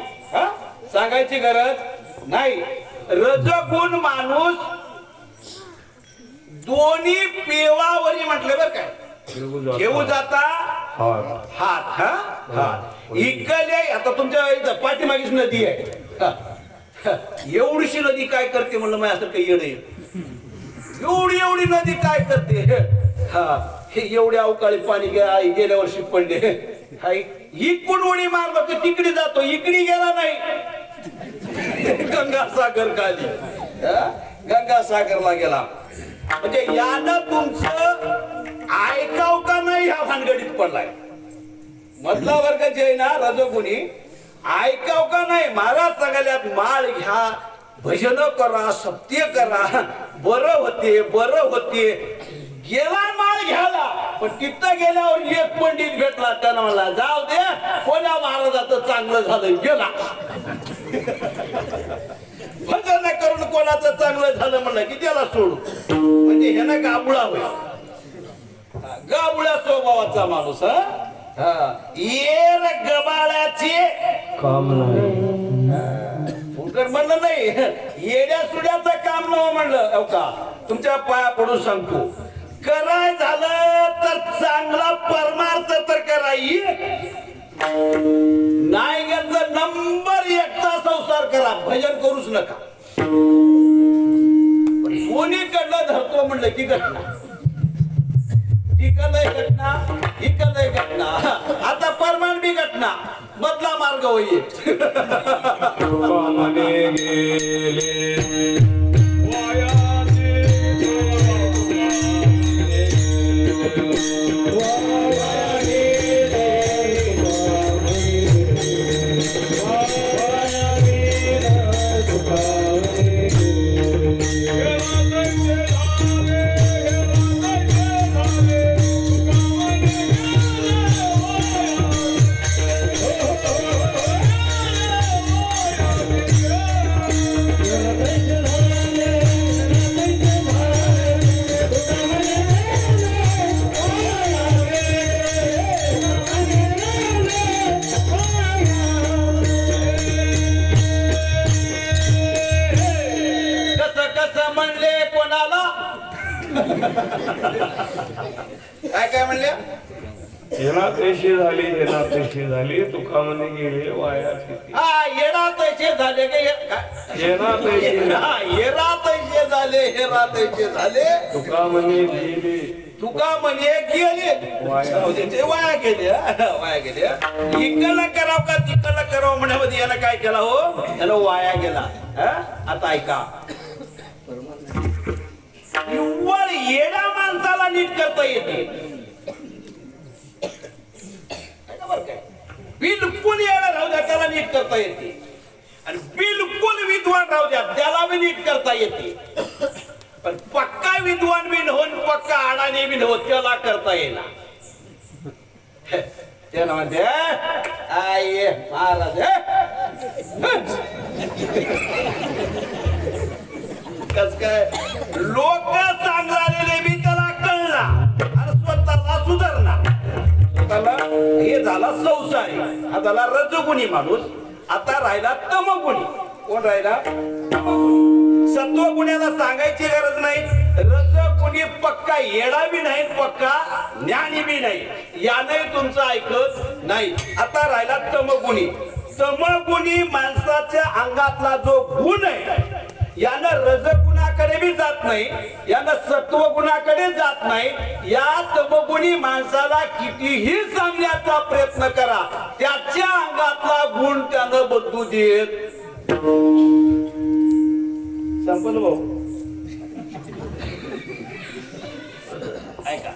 सांगायची गरज नाही. रजगुण माणूस दोन्ही पेवावरी म्हटले बर काय, घेऊ जाता हात. हात इकडे आता तुमच्या पाठीमागीच नदी आहे, एवढीशी नदी काय करते म्हणलं माझ्या काही येणं, एवढी एवढी नदी काय करते? हे एवढ्या अवकाळी पाणी गेल्या वर्षी पडले, इकडून उडी मारलं की तिकडे जातो, इकडे गेला नाही, गंगासागर खाली, गंगासागरला गेला. म्हणजे यानं तुमचं ऐकाव का नाही ह्या भानगडीत पडलाय. मधला वर्ग जे आहे ना रजगुणी, ऐकाव का नाही. महाराज सांगायल्यात माळ घ्या, भजन करा, सत्य करा, बरं होते बरं होते. गेला माळ घ्यायला, पण तिथं गेल्यावर एक पंडित भेटला, त्यानं म्हणला जाऊ दे, कोण्या महाराजाचं चांगलं झालं, गेला. भजन करून कोणाचं चांगलं झालं म्हणलं की त्याला सोडू. म्हणजे हे ना गाबुळा होईल, गाबुळ्या स्वभावाचा माणूस. येर गबाळाची काम नाही, म्हणलं नाही, येड्या सुड्याचं काम नव्हतं म्हणलं. का तुमच्या पाया पडून सांगतो, कराय झालं तर चांगला परमार्थ तर कराई, नाही गेलं नंबर 1चा संसार करा, भजन करूच नका. कोणीकडलं धरतो म्हणलं की घटना, तिकडे घटना इकडे घटना आता परमान बी घटना मधला मार्ग होईल. तुकामने गेले काय म्हणले? येना तैशी झाली तुकामने गेले वाया किती. हा येणा तैसे झाले का येना तैशी येरा तैसे झाले हेरा तैसे झाले तुकामने गेले तुका म्हणे गेले ते वाया गेले वाया गेले. इकडला कराव का तिकडला करावं म्हणण्यामध्ये याला काय केला हो याला वाया गेला. आता ऐका निव्वळ येडा माणसाला नीट करता येते. बिलकुल येडा राहू द्या त्याला नीट करता येते आणि बिलकुल विद्वान राहू द्या त्याला बी नीट करता येते. पण पक्का विद्वान बी नव्हून पक्का अडाणी बी नव्हत त्याला करता येणार. त्याला म्हणते आय महाराज कस काय लोक चांगले बी त्याला कळला आणि स्वतःला सुधारला. स्वतःला हे झाला संसारी हा झाला रजगुणी माणूस. आता राहिला तमगुणी. कोण राहिला? सत्वगुण्याला सांगायची गरज नाही. रजगुणी पक्का येडा बी नाही पक्का ज्ञानी बी नाही याने तुमचं ऐकत नाही. आता राहिला तमगुणी. तमगुणी माणसाच्या अंगातला जो गुण आहे यानं रजगुणाकडे बी जात नाही यानं सत्वगुणाकडे जात नाही. या तमगुणी माणसाला कितीही सांगण्याचा प्रयत्न करा त्याच्या अंगातला गुण त्यानं बदलू देत. संपल भाऊ. ऐका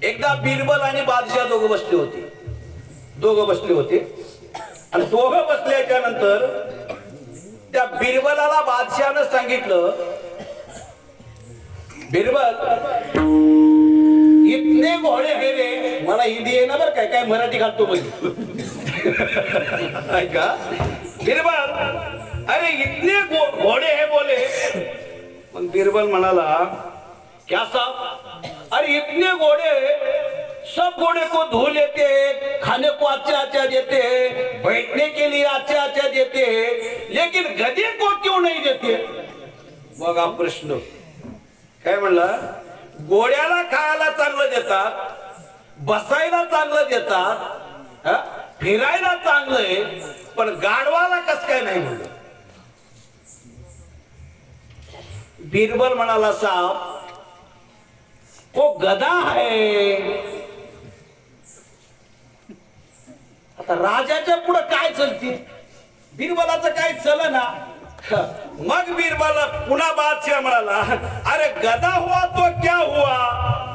एकदा बिरबल आणि बादशाह दोघं बसले होते आणि दोघं बसल्याच्या नंतर त्या बिरबलाला बादशाहनं सांगितलं बिरबल इतने घोडे हे रे. मला हिंदी येणार बरं काय काय मराठी घालतो म्हणजे. ऐका बिरबल अरे इतने घोडे है बोले. मग बिरबल म्हणाला क्या साहब अरे इतने घोड़े सब घोड़े को धो लेते हैं खाने को अच्छा अच्छा देते हैं बैठने के लिए अच्छा अच्छा देते हैं लेकिन गधे को क्यों नहीं देते. बघा प्रश्न काय म्हणला घोड्याला खायला चांगलं देतात बसायला चांगलं देतात फिरायला चांगलं आहे पण गाढवाला कस काय नाही म्हणलं. बिरबल म्हणाला साहब वो गधा है. आता राजाच्या पुढे काय चलती बिरबलाचं काय चल ना. मग बिरबल पुन्हा बादशाह म्हणाला अरे गधा हुआ तो क्या हुआ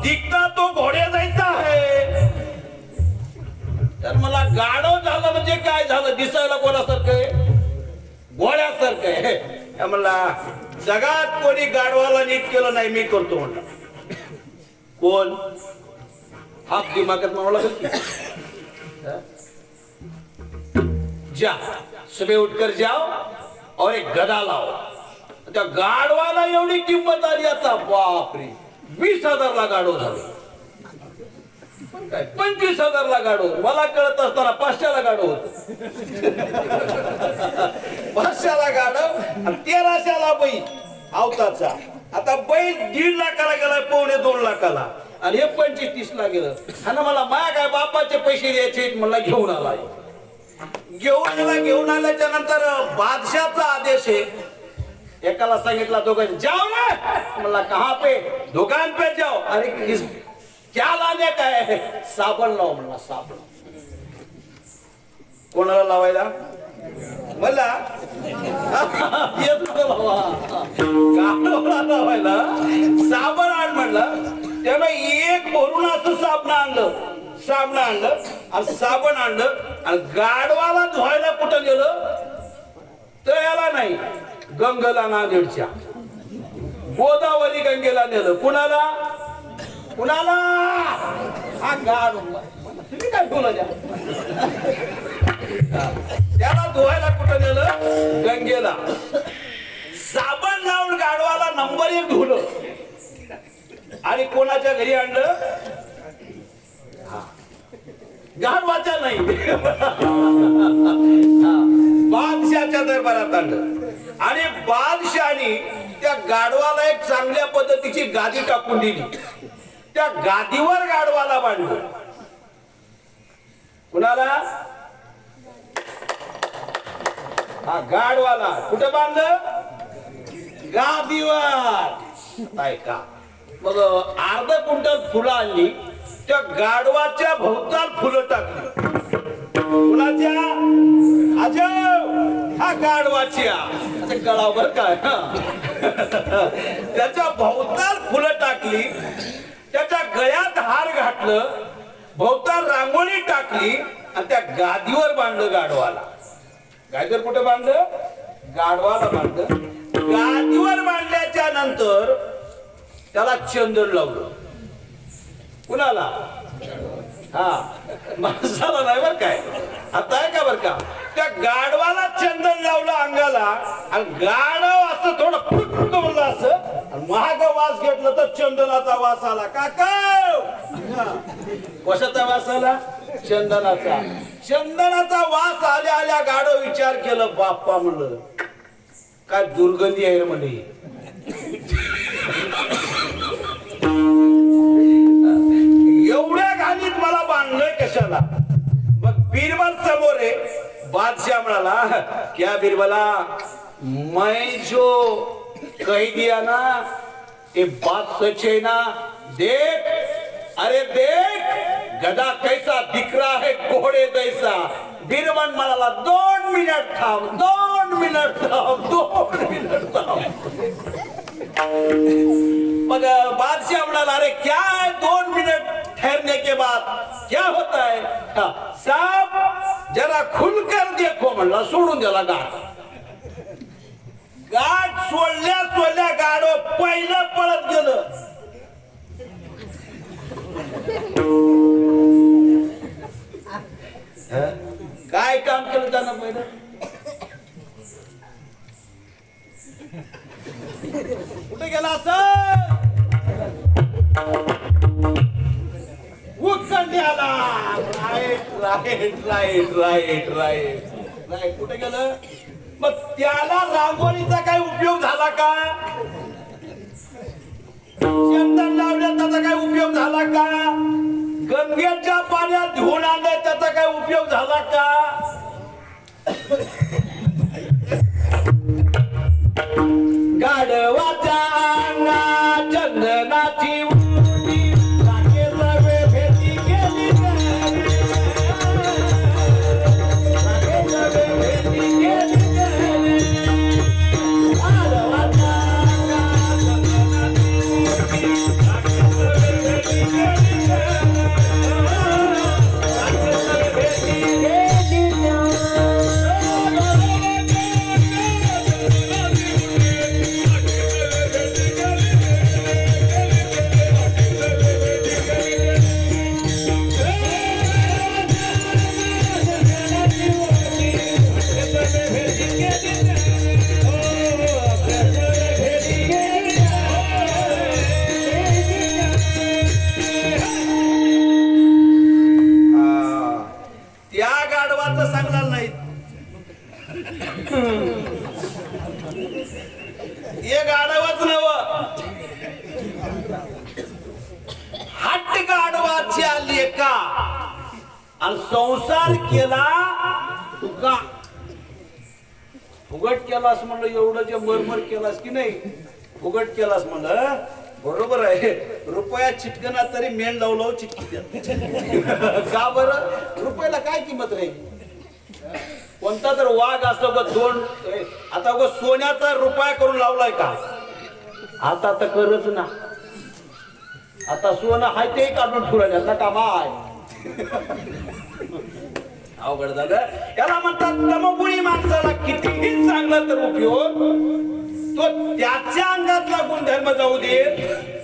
दिखता तो घोड्या जायचा है. तर मला गाढव झालं म्हणजे काय झालं दिसायला कोणासारखं आहे घोड्यासारखं आहे. म्हणला जगात कोणी गाढवाला नीट केलं नाही मी करतो म्हणला. कौन हाफ दिमागत मावला जा सुबह उठकर जाओ और एक गधा लाओ. त्या गाढवाला एवढी किंमत आली आता बापरे 20,000 ला गाढव झाले. 25,000 ला गाढव. मला कळत असताना 500 ला गाढव होत. 500 ला गाढव 1300 ला बैल आवताचा. आता बैल 1.5 लाखाला गेलाय 2.25 लाखाला आणि हे 25-30 ला गेलं. आणि मला माया काय बापाचे पैसे द्यायचे मला घेऊन आला. घेऊन आल्याच्या नंतर बादशाहचा आदेश आहे. एकाला सांगितला दोघांनी जाओ ना. मला कहा पे दुकान पे जाओ. अरे त्याला नाही काय साबण लाव म्हणला साबण. कोणाला लावायला मला गाढवाला लावायला साबण आण म्हणलं. त्याला एक भरून असं साबण आणलं आणि साबण आणलं आणि गाढवाला धुवायला कुठं गेलं तर याला नाही गंगेला नांदेडच्या गोदावरी गंगेला नेलं. कुणाला हा गाढवा तुम्ही काय बोला त्याला धुवायला कुठं नेलं गंगेला. साबण लावून गाढवाला नंबर 1 धुलं आणि कोणाच्या घरी आणलं गाढवाच्या नाही बादशाच्या दरबारात आणलं आणि बादशाने त्या गाढवाला एक चांगल्या पद्धतीची गादी टाकून दिली. त्या गादीवर गाढवाला बांधलं. कुणाला हा गाढवाला कुठं बांधलं गादीवर. ऐका मग अर्धा क्विंटल फुलं आणली त्या गाढवाच्या भोवताल फुलं टाकली. कुणाच्या अजय हा गाढवाच्या गळावर काय त्याच्या भोवताल फुलं टाकली. त्याच्या गळ्यात हार घातलं भोवताल रांगोळी टाकली आणि त्या गादीवर बांधलं गाढवाला. गादीवर कुठे बांधलं गाढवाला बांधलं. गादीवर बांधल्याच्या नंतर त्याला चंदन लावलं. कुणाला हा माणसाला नाही बर काय आता आहे का बर का. त्या गाढवाला चंदन लावलं अंगाला आणि गाढव असं थोडं फुटफुट म्हणलं असं महाग वास घेतलं तर चंदनाचा वास आला. काका कशाचा वास आला चंदनाचा वास आल्या आल्या गाढव विचार केलं बाप्पा म्हणलं काय दुर्गंधी आहे म्हणे. एवढ्या घालीत मला बांधलंय कशाला. मग बिरबल समोर आहे. बादशाह म्हणाला क्या बिरबला मैं जो कह दिया ना ये बात सच है ना. देख अरे देख गधा कैसा दिख रहा है घोड़े जैसा. बिरबल म्हणाला 2 मिनिट थांब 2 मिनिट थांब. मग बादशाह म्हणाला अरे क्या है 2 मिनट ठहरने के बाद क्या होता है. साहब जरा खुलकर देखो म्हणला. सोडून दिला गाठ सोडल्या गाडो पहिलं पळत गेलं. काय काम केलं त्यानं पहिलं कुठे गेला असं उत्कंठ्याला. राईट कुठे गेलं. मग त्याला रांगोळीचा काय उपयोग झाला का चंदन लावण्यात त्याचा काय उपयोग झाला का गंगेच्या पाण्यात धुवून आणलं त्याचा काय उपयोग झाला का. गाढवाच्या अंगा चंदनाची उडी लागे सवे भेटी गेली लागे सवे भेटी गेली. गाढवाच्या अंगा चंदनाची उडी लागे सवे भेटी गेली लागे सवे भेटी गेली. आणि संसार केला तुका फुगट केलास म्हणलं. एवढं जे मरमर केलास की नाही फुगट केलास म्हणलं बरोबर आहे. रुपया चिटकना तरी मेण लावू चिटकी का बरं? रुपयाला काय किंमत राहील? कोणता तर वाघ असतो ग दोन, आता ग सोन्याचा रुपया करून लावलाय का? आता तर करच ना. आता सोनं हाय ते काढून ठेवलं आता कामा आहे. अवघड झालं. याला म्हणतात तमगुणी माणसाला कितीही चांगला तर उपयोग तो त्याच्या अंगातला गुणधर्म जाऊ दे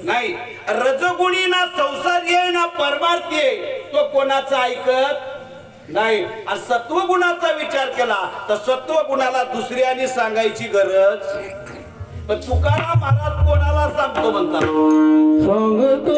नाही. रजगुणी ना संसारी ना परमार्थी तो कोणाचा ऐकत नाही. आणि सत्वगुणाचा विचार केला तर सत्वगुणाला दुसऱ्याने सांगायची गरज. पण तुकाराम महाराज कोणाला सांगतो म्हणतात? सांगतो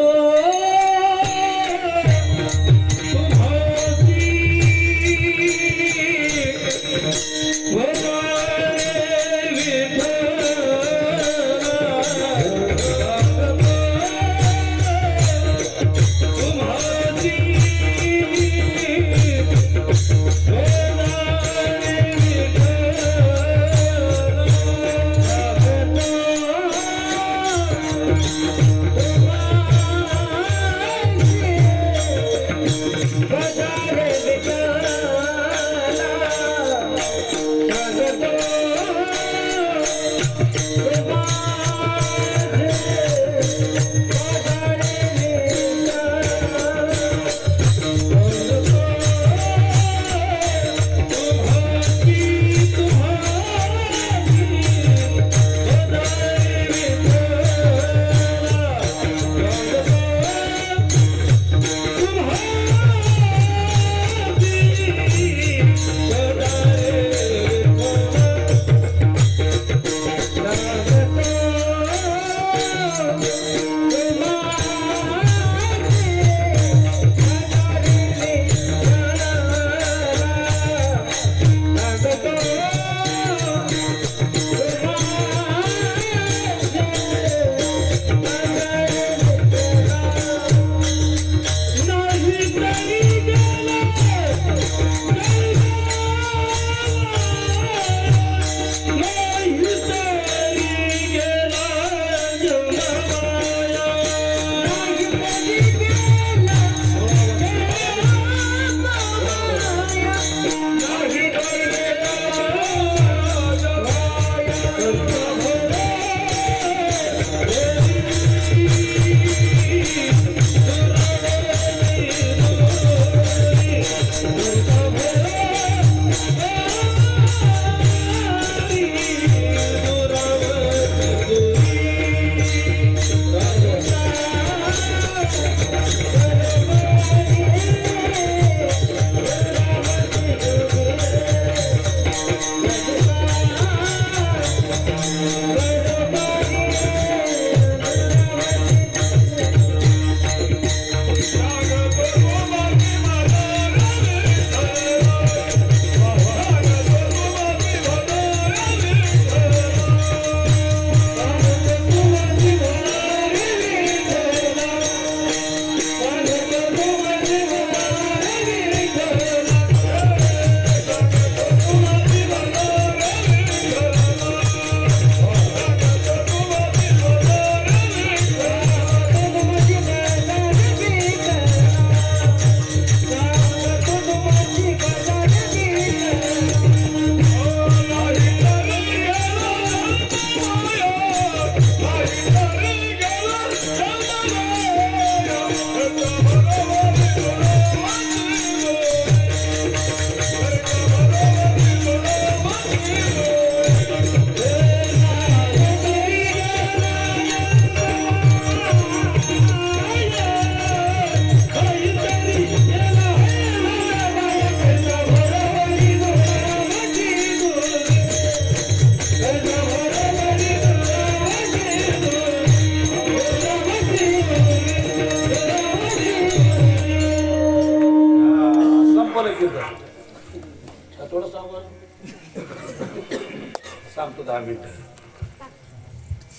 सांगतो 10 मिनिटं.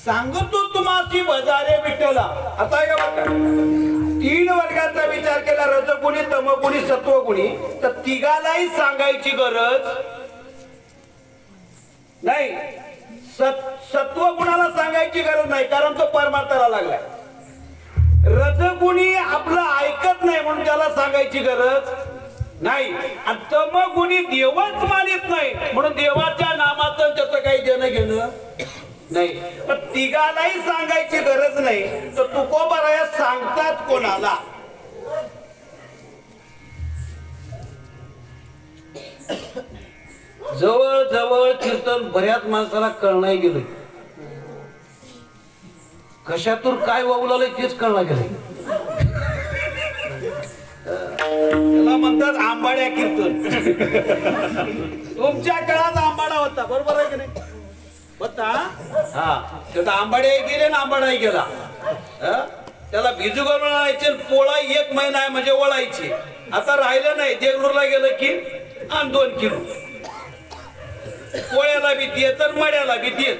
सांगतो तुम्हासी बजारे विठ्ठला. आता हे बघा, 3 वर्गाचा विचार केला, रजगुणी तमगुणी सत्वगुणी, तर तिघालाही सांगायची गरज नाही. सत्वगुणाला सांगायची गरज नाही, कारण तो परमार्थाला लागलाय. रजगुणी आपलं ऐकत नाही म्हणून त्याला सांगायची गरज नाही. आणि तमगुणी देवच मानित नाही म्हणून देवाच्या नामाचं त्याचं काही देणं घेणं नाही. पण तिघालाही सांगायची गरज नाही. तर तुकोबाराया सांगतात कोणाला? जवळ जवळ कीर्तन बऱ्याच माणसाला कळणार गेलं. कशातून काय वावलाय तेच कळणार गेलं. त्याला म्हणतात आंबाड्या कीर्तन. तुमच्या काळात आंबाडा होता, बरोबर आहे की नाही? होता. हा, त्याचा आंबाडे गेले ना आंबाडाही गेला. त्याला भिजू घालून आणायचे, पोळा 1 महिना आहे म्हणजे ओळायची. आता राहिलं नाही. देगलूरला गेलं की आणि 2 किलो पोळ्याला बी देत तर मड्याला बी देत.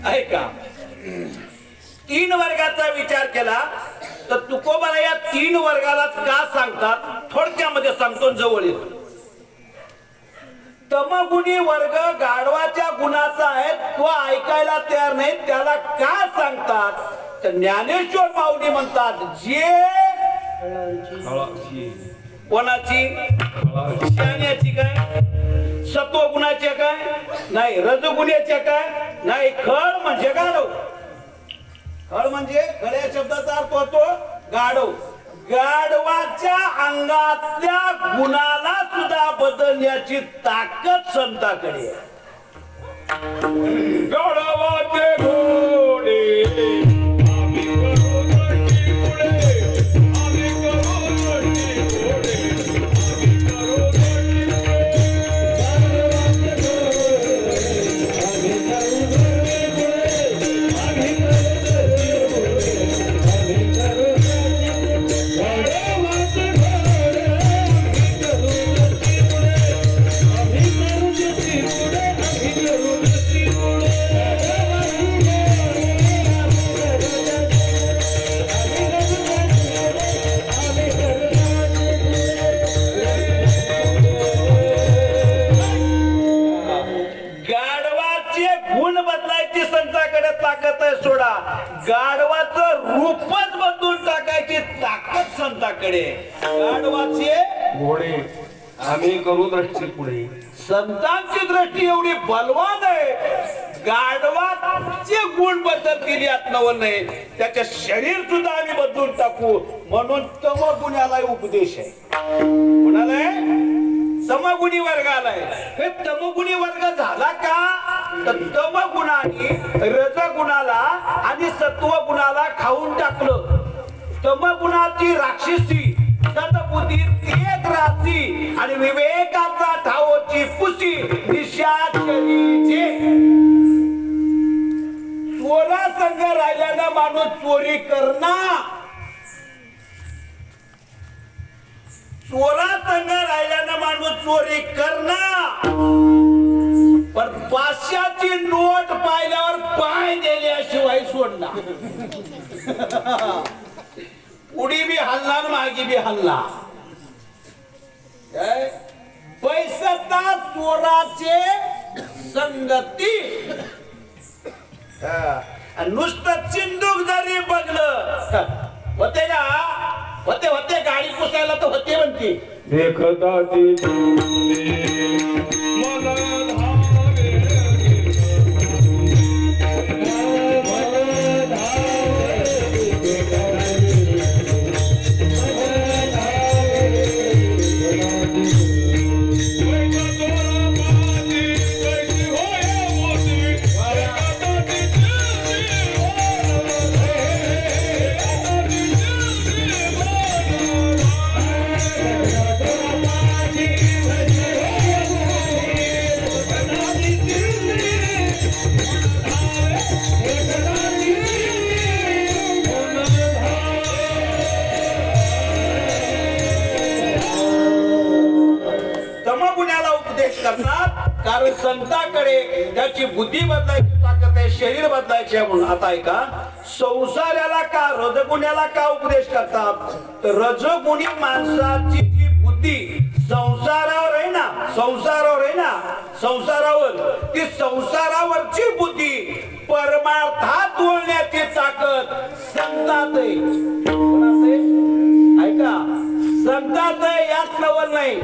ऐका, 3 वर्गाचा विचार केला तर तुकोबाला या 3 वर्गाला का सांगतात थोडक्यामध्ये सांगतो, जवळ येतो. तमगुणी वर्ग गाढवाच्या गुणाचा आहे, तो ऐकायला तयार नाही. त्याला का सांगतात तर ज्ञानेश्वर माऊली म्हणतात, जे कोणाची शहाण्याची काय, सत्वगुणाचे काय नाही, रजगुणाचे काय नाही. खड म्हणजे गाढव. खड म्हणजे खड्या शब्दाचा अर्थ होतो गाढव. गाढवाच्या अंगातल्या गुणाला सुद्धा बदलण्याची ताकद संताकडे आहे. गाढवाचे घोडे गाढवाचं रूपच बदलून टाकायची ताकद संताकडे. गाढवाचे घोडे आम्ही करू दृष्टी पुढे. संतांची दृष्टी एवढी बलवान आहे. गाढवाचे गुण बदलतील यात नवल नाही. त्याचे शरीर सुद्धा आम्ही बदलून टाकू म्हणून तमगुण्याला उपदेश आहे. कोणाला? तमगुणी वर्गाला आहे. हे तमगुणी वर्ग झाला का तर तमगुणाने रजगुणाला आणि सत्वगुणाला खाऊन टाकलं. तमगुणाची राक्षसी, सद्बुद्धी तेज राशी आणि विवेकाचा ठावची पुसी निशाचरीचे. चोरा संघ राहिल्यानं माणूस चोरी करणार. चोरा संघ राहिल्यानं माणूस चोरी करणार. पण 500ची नोट पाहिल्यावर पाय दिल्याशिवाय सोडणार. पुढी बी हल्ला मागी बी हल्ला. पैसता चोराचे संगती. नुसतं चिंदूक जरी बघलं होते ना, होते होते गाडी पुसायला तर होते म्हणते. देखता ती कारण संताकडे त्याची बुद्धी बदलायची ताकद आहे, शरीर बदलायचे म्हणून. आता ऐका, संसाराला का रजगुण्याला का उपदेश करतात तर रजगुणी माणसाची जी बुद्धी संसारावर आहे ना, संसारावर आहे ना, संसारावर, ती संसारावरची बुद्धी परमार्थात वळण्याची ताकद संतात आहे. कोणात आहे? ऐका, संतात आहे, यात नवल नाही.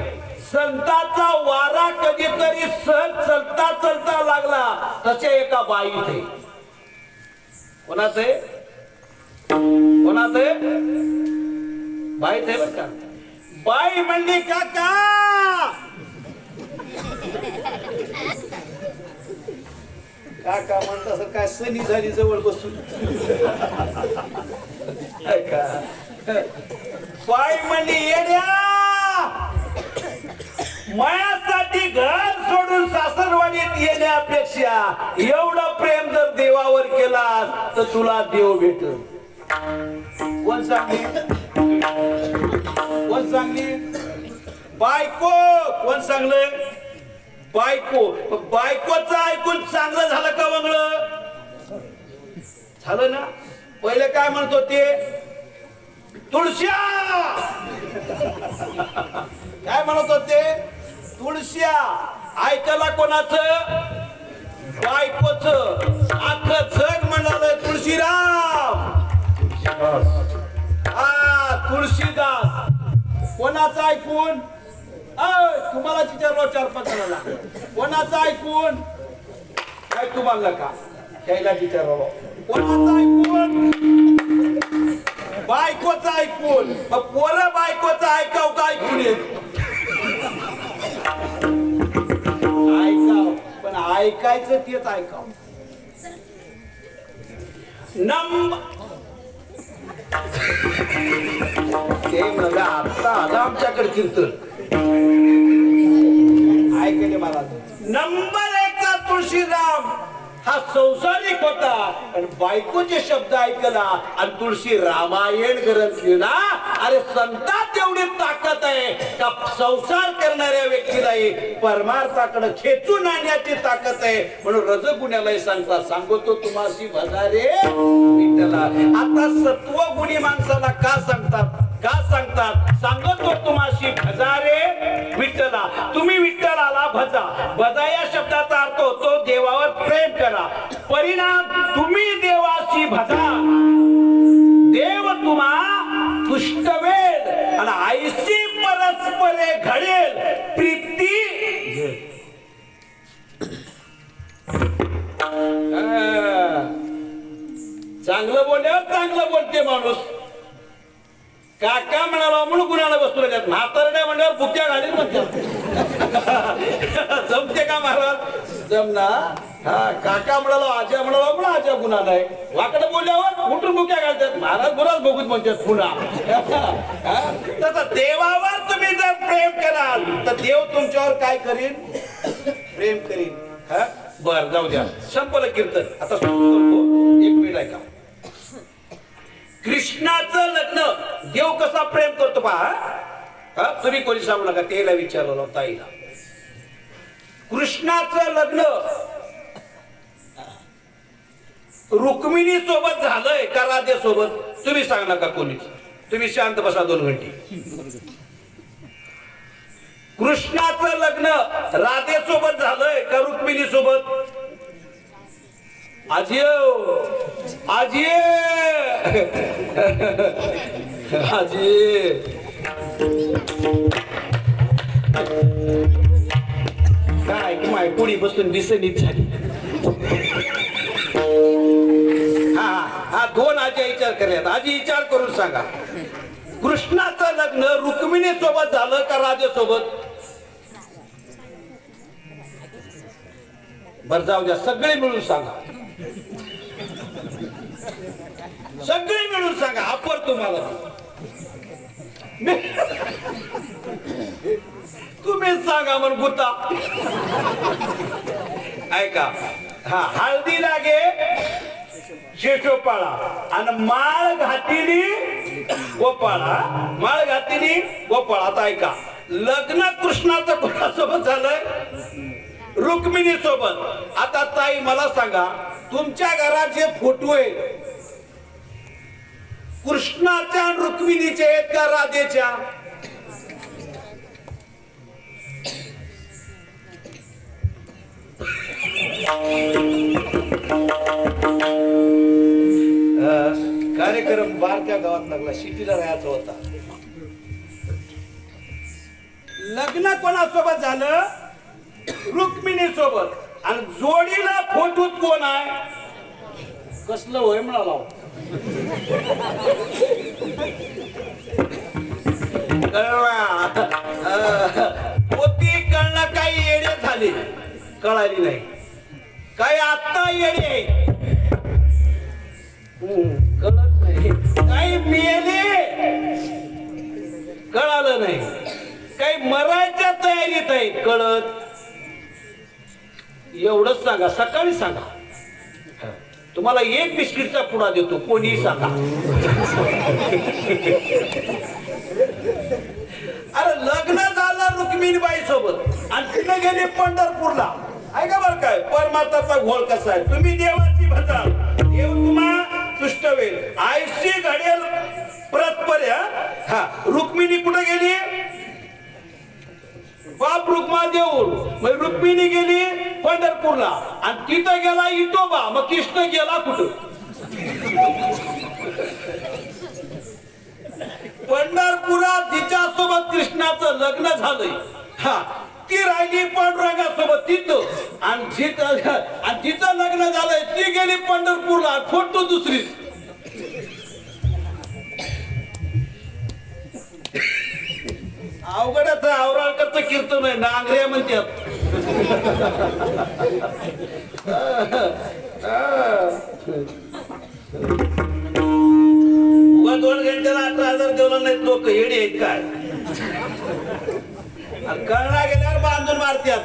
संताचा वारा कधीतरी सहज चलता चलता लागला, तसे एका बाईत आहे. कोणाच आहे? कोणाच आहे? बाईत आहे बरं का. बाई म्हणली काका, काका म्हणत असं काय सनी झाली जवळ बसून. ऐका, बाई म्हणली येड्या, मायासाठी घर सोडून सासरवाडीत येण्यापेक्षा एवढं प्रेम जर देवावर केला तर तुला देव भेटल. कोण सांगली? कोण सांगली? बायको. कोण सांगलं? बायको. बायकोचं ऐकून चांगलं झालं का वेगळं झालं ना? पहिले काय म्हणत होते? तुळश्या. काय म्हणत होते? तुळश्या. ऐकायला कोणाचं? बायकोचं. अख्खं जग म्हणाल तुळशीराम. हा, तुळशीदास. कोणाचं ऐकून? तुम्हाला विचारलं 4-5 जणांना. कोणाचं ऐकून? काय तुम्हाला का त्याला विचारलं? कोणाचं ऐकून? बायकोचं ऐकून. पोरं बायकोचं ऐकाव का ऐकून येत? ऐकाव, पण ऐकायचं तेच ऐकाव. ते म्हणलं आता आला आमच्याकडे कीर्तन. ऐकले मला. नंबर 1चा तुळशीराम हा संसारिक होता, पण बायकोचे शब्द ऐकला आणि तुळशी रामायण ग्रंथली ना. अरे संतात एवढी ताकद आहे का संसार करणाऱ्या व्यक्तीलाही परमार्थाकडे खेचून आणण्याची ताकद आहे. म्हणून रजगुण्यालाही सांगतात, सांगतो तुम्हाशी भजारे विठ्ठला. आता सत्वगुणी माणसाला का सांगतात? का सांगतात? सांगतो तुम्हाशी भजारे विठ्ठला. तुम्ही विठ्ठलाला भजा. भजा या शब्दाचा अर्थ होतो देवावर प्रेम करा. परिणाम तुम्ही देवाशी भजा, देव तुम्हा तुष्टवेल आणि आईशी परस्परे घडेल प्रीती. चांगलं बोलल्यावर चांगलं बोलते माणूस. काका म्हणाला म्हणून गुणाला बसतो. म्हातारड्या म्हणल्यावर बुक्या घालील म्हणतात. जमते का महाराज? जमना. हा, काका म्हणाला, आज्या म्हणाला म्हणून आज्या गुणाला आहे. वाकडं बोलल्यावर उठून बुक्या घालतात. महाराज गुणाच बघून म्हणतात पुन्हा. तसं देवावर तुम्ही जर प्रेम कराल तर देव तुमच्यावर काय करीन? प्रेम करीन. बर, जाऊ द्या. संपलं कीर्तन. आता सुरू करतो. 1 मिनिट ऐका. कृष्णाचं लग्न देव कसा प्रेम करतो पहा. तुम्ही कोणी सांगू नका, तेला विचारलं ताईला. कृष्णाचं लग्न रुक्मिणी सोबत झालंय का राधे सोबत? तुम्ही सांग नका कोणीच. तुम्ही शांत बसा 2 घंटे. कृष्णाचं लग्न राधे सोबत झालंय का रुक्मिणी सोबत? आजी आजी आजी काय की माय पुढी बसून दिसणीच झाली. हा हा 2 आजी विचार करल्यात. आजी विचार करून सांगा, कृष्णाचं लग्न रुक्मिणी सोबत झालं का राधे सोबत? बर, जाऊ द्या. सगळे मिळून सांगा. सगळे मिळून सांगा. अपर तुम्हाला तुम्हीच सांगा म्हणून गुता. ऐका. हा, हळदी लागे शेषोपाळा आणि माळ घातिली गोपाळा. माळ घातिली गोपाळा. आता ऐका, लग्न कृष्णाचं कोणासोबत झालंय? रुक्मिणी सोबत. आता ताई मला सांगा, तुमच्या घरात जे फोटो आहे कृष्णाच्या आणि रुक्मिणीचे आहेत का राधेच्या? कार्यक्रम बारक्या गावात लागला, सिटीला राहायचा होता. लग्न कोणासोबत झालं? रुक्मिणी सोबत. आणि जोडीला फोटोत कोण आहे? कसलं होय म्हणाला. पोती कळणं काही येडे झाले, कळाली नाही. काही आत्ता येडे कळत नाही. काही मेले, कळालं नाही. काही मरायच्या तयारीत आहे, कळत. एवढंच सांगा, सकाळी सांगा. तुम्हाला एक बिस्किटचा पुडा देतो, कोणी सांगा. अरे लग्न झालं रुक्मिणीबाई सोबत आणि तिने गेली पंढरपूरला. ऐका बरं काय परमात्माचा घोळ कसा आहे. तुम्ही देवाची भजा, देव तुम्हा तुष्ट होईल. आयशी घडेल परस्पर. हा रुक्मिणी कुठे गेली? बाप रुक्मा देऊळ. मग रुक्मिणी गेली पंढरपूरला आणि तिथं गेला इटोबा. मग कृष्ण गेला कुठं? पंढरपुरात तिच्यासोबत कृष्णाचं लग्न झालंय. हा ती राहिली पांडुरंगासोबत तिथं. आणि तिचं लग्न झालंय, ती गेली पंढरपूरला. फोटो दुसरी. अवघडच आवराळकरचं कीर्तन आहे. नांगऱ्या म्हणतात. उगा 2 घंट्याला 18,000 देवला नाहीत लोक. येडी आहेत काय? कळला गेल्यावर बांधून मारतात.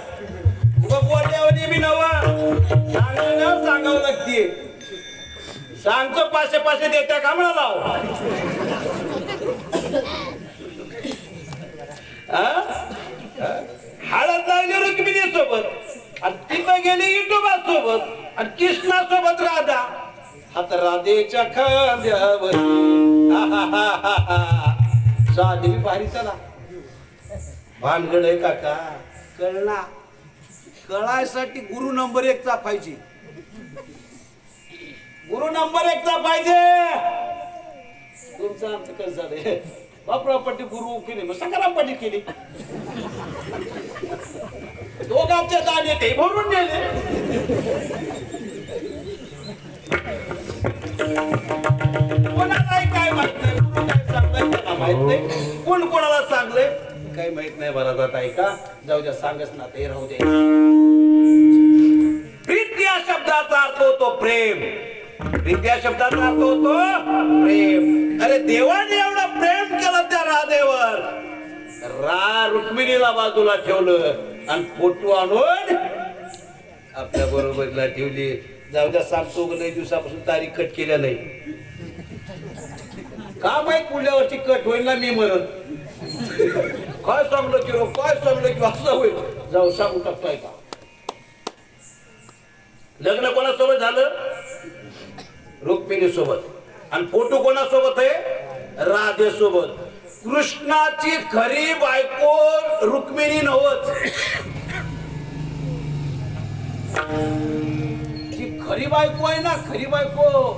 उगा बोलल्यावर मी नवं सांगायला सांगावं लागते. सांगतो 500 देत्या का म्हणाला. हळद लागली रुक्मिणी सोबत आणि तिथं गेली इटोबा सोबत आणि कृष्णा सोबत राधा. आता राधेच्या खांद्यावर साधी भारी. चला भानगड आहे काका. कळना कळायसाठी गुरु नंबर 1 चा पाहिजे. गुरु नंबर 1 चा पाहिजे. तुमचं आमचं कसं झालंय? बापरापट्टी गुरु केली, मग सकारापट्टी केली. दोघांचे दाणे ते भरून गेले. कोणालाही काय माहित नाही. गुरु काय सांगताय त्याला माहित नाही. कोण कोणाला सांगलंय काही माहित नाही. बरा जात आहे का? जाऊ द्या, सांगच ना ते राहू दे. प्रीती या शब्दाचा अर्थ होतो प्रेम. प्रीती या शब्दाचा अर्थ होतो प्रेम. अरे देवाने एवढं प्रेम केलं त्या राधेवर. रुक्मिणीला बाजूला ठेवलं आणि फोटो आणून आपल्या बरोबरीला ठेवली. जाऊ द्या, सांगतो लई दिवसापासून तारीख कट केल्या नाही. का माहित पुढल्या वर्षी कट होईल ना. मी म्हणत काय सांगलं की काय सांगलं की असं होईल. जाऊ सांगू टाकतोय का? लग्न कोणासोबत झालं? रुक्मिणी सोबत. आणि फोटो कोणासोबत आहे? राधे सोबत. कृष्णाची खरी बायको रुक्मिणी नव्हत. ती खरी बायको आहे ना, खरी बायको.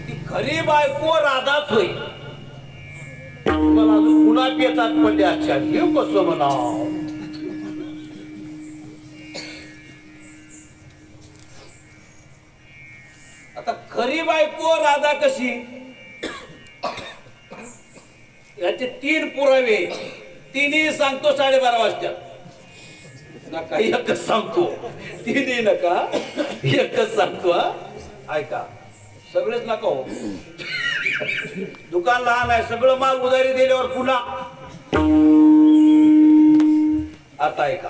ती खरी बायको राधाच होय. मला अजून पुन्हा पेचात पडले. अच्छा हे कसं म्हणा. आता खरी बायको राधा कशी? याचे 3 पुरावे. तिन्ही सांगतो 12:30 वाजता. नका एकच सांगतो. तिन्ही नका, एकच सांगतो. ऐका, सगळेच नका हो. दुकान लहान आहे, सगळं माल उधारी दिल्यावर पुन्हा. आता ऐका,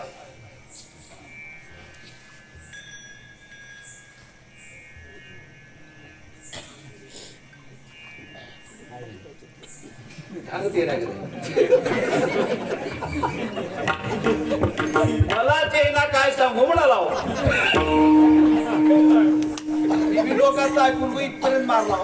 मला चेना काय सांगू म्हणाला. लोकांचं ऐकून इथपर्यंत मारला.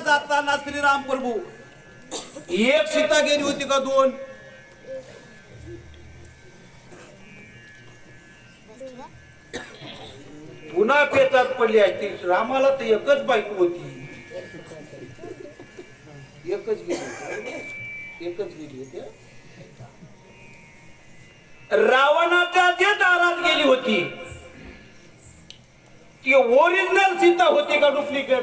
जाताना श्रीराम प्रभू एक सीता गेली होती का दोन? पुन्हा पेचात पडली असती. रामाला तर एकच बायको होती, एकच गेली होती. रावणाच्या जे दारात गेली होती ती ओरिजिनल सीता होती का डुप्लिकेट?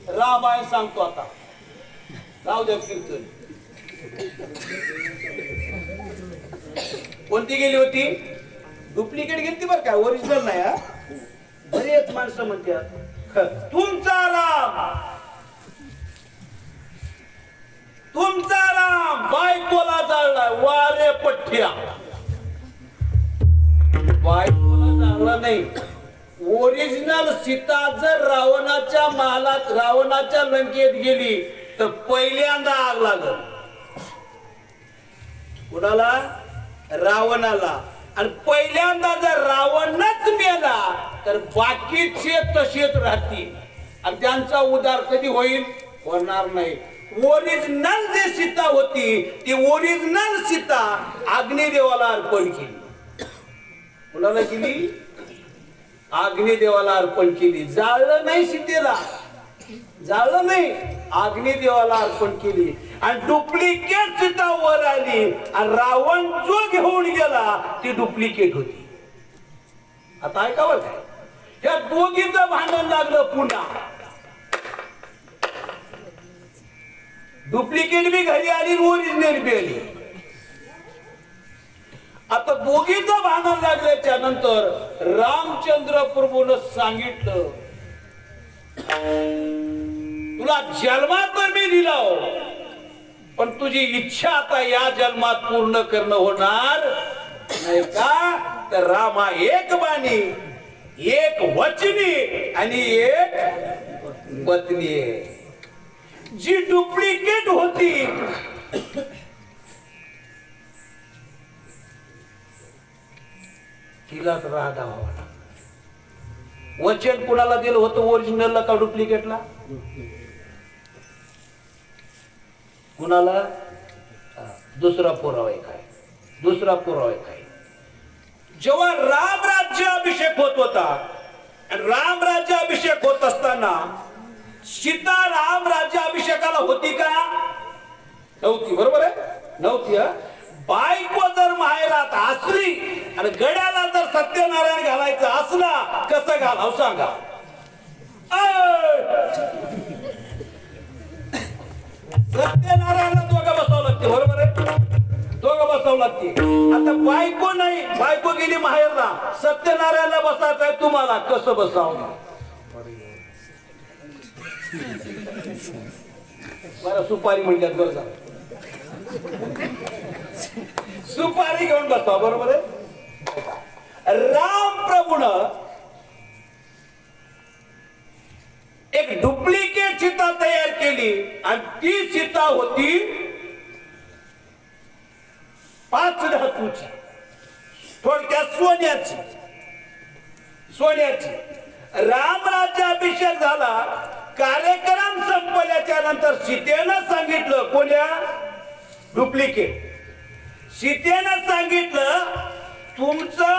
रामायण सांगतो आता. राव द्या कीर्तन. कोणती गेली होती? डुप्लिकेट गेली ती बरं काय, ओरिजिनल नाही. हा बरेच माणसं म्हणतात तुमचा राम बायकोला जाळला. वारे पठ्ठ्या, बायकोला जाळला नाही. ओरिजिनल सीता जर रावणाच्या महालात, रावणाच्या लंकेत गेली तर पहिल्यांदा आग लागल. कुणाला? रावणाला. आणि पहिल्यांदा जर रावणच मेला तर बाकीचे तसेच राहतील आणि त्यांचा उद्धार कधी होईल? होणार नाही. ओरिजिनल जे सीता होती ती ओरिजिनल सीता अग्निदेवाला अर्पण केली. कुणाला केली? अग्निदेवाला अर्पण केली. जाळलं नाही सीतेला, जाळलं नाही, अग्निदेवाला अर्पण केली. आणि डुप्लिकेट सीता वर आली आणि रावण जो घेऊन गेला ती डुप्लिकेट होती. आता ऐकावं काय, या दोघीचं भांडण लागलं पुन्हा. डुप्लिकेट बी घरी आली, ओरिजिनल बी आली. आता दोघीचं भांडण लागल्याच्या नंतर रामचंद्र प्रभूनं सांगितलं तुला जन्मात मी दिला पण तुझी इच्छा आता या जन्मात पूर्ण करणं होणार नाही का? तर रामा एक बाणी, एक वचनी आणि एक पत्नी आहे. जी डुप्लिकेट होती तिलाच राधा व्हावा. वचन कुणाला दिलं होतं? ओरिजिनलला का डुप्लिकेटला? कुणाला? दुसरा पुरावा काय? दुसरा पुरावा काय? जेव्हा राम राज्याभिषेक होत होता, राम राज्याभिषेक होत असताना सीता राम राज्याभिषेकाला होती का? नव्हती. बरोबर आहे, नव्हती. बायको जर माहेरात असली आणि गड्याला जर सत्यनारायण घालायचं असला, कसं घालाव सांगा? सत्यनारायणला दोघं बसावं लागते. बरोबर आहे, दोघं बसावं लागते. आता बायको नाही, बायको गेली माहेरला, सत्यनारायणला बसायचं आहे तुम्हाला, कसं बसावं? बरं सुपारी म्हणतात. बरं झालं, सुपारी घेऊन बसवा. बरोबर आहे. राम प्रभून एक डुप्लिकेट सीता तयार केली आणि ती सीता होती 5 धातूची, थोडक्यात सोन्याची. सोन्याची. राम राज्याभिषेक झाला, कार्यक्रम संपल्याच्या नंतर सीतेनं सांगितलं, कोण्या? डुप्लिकेट. सीतेनं सांगितलं तुमचा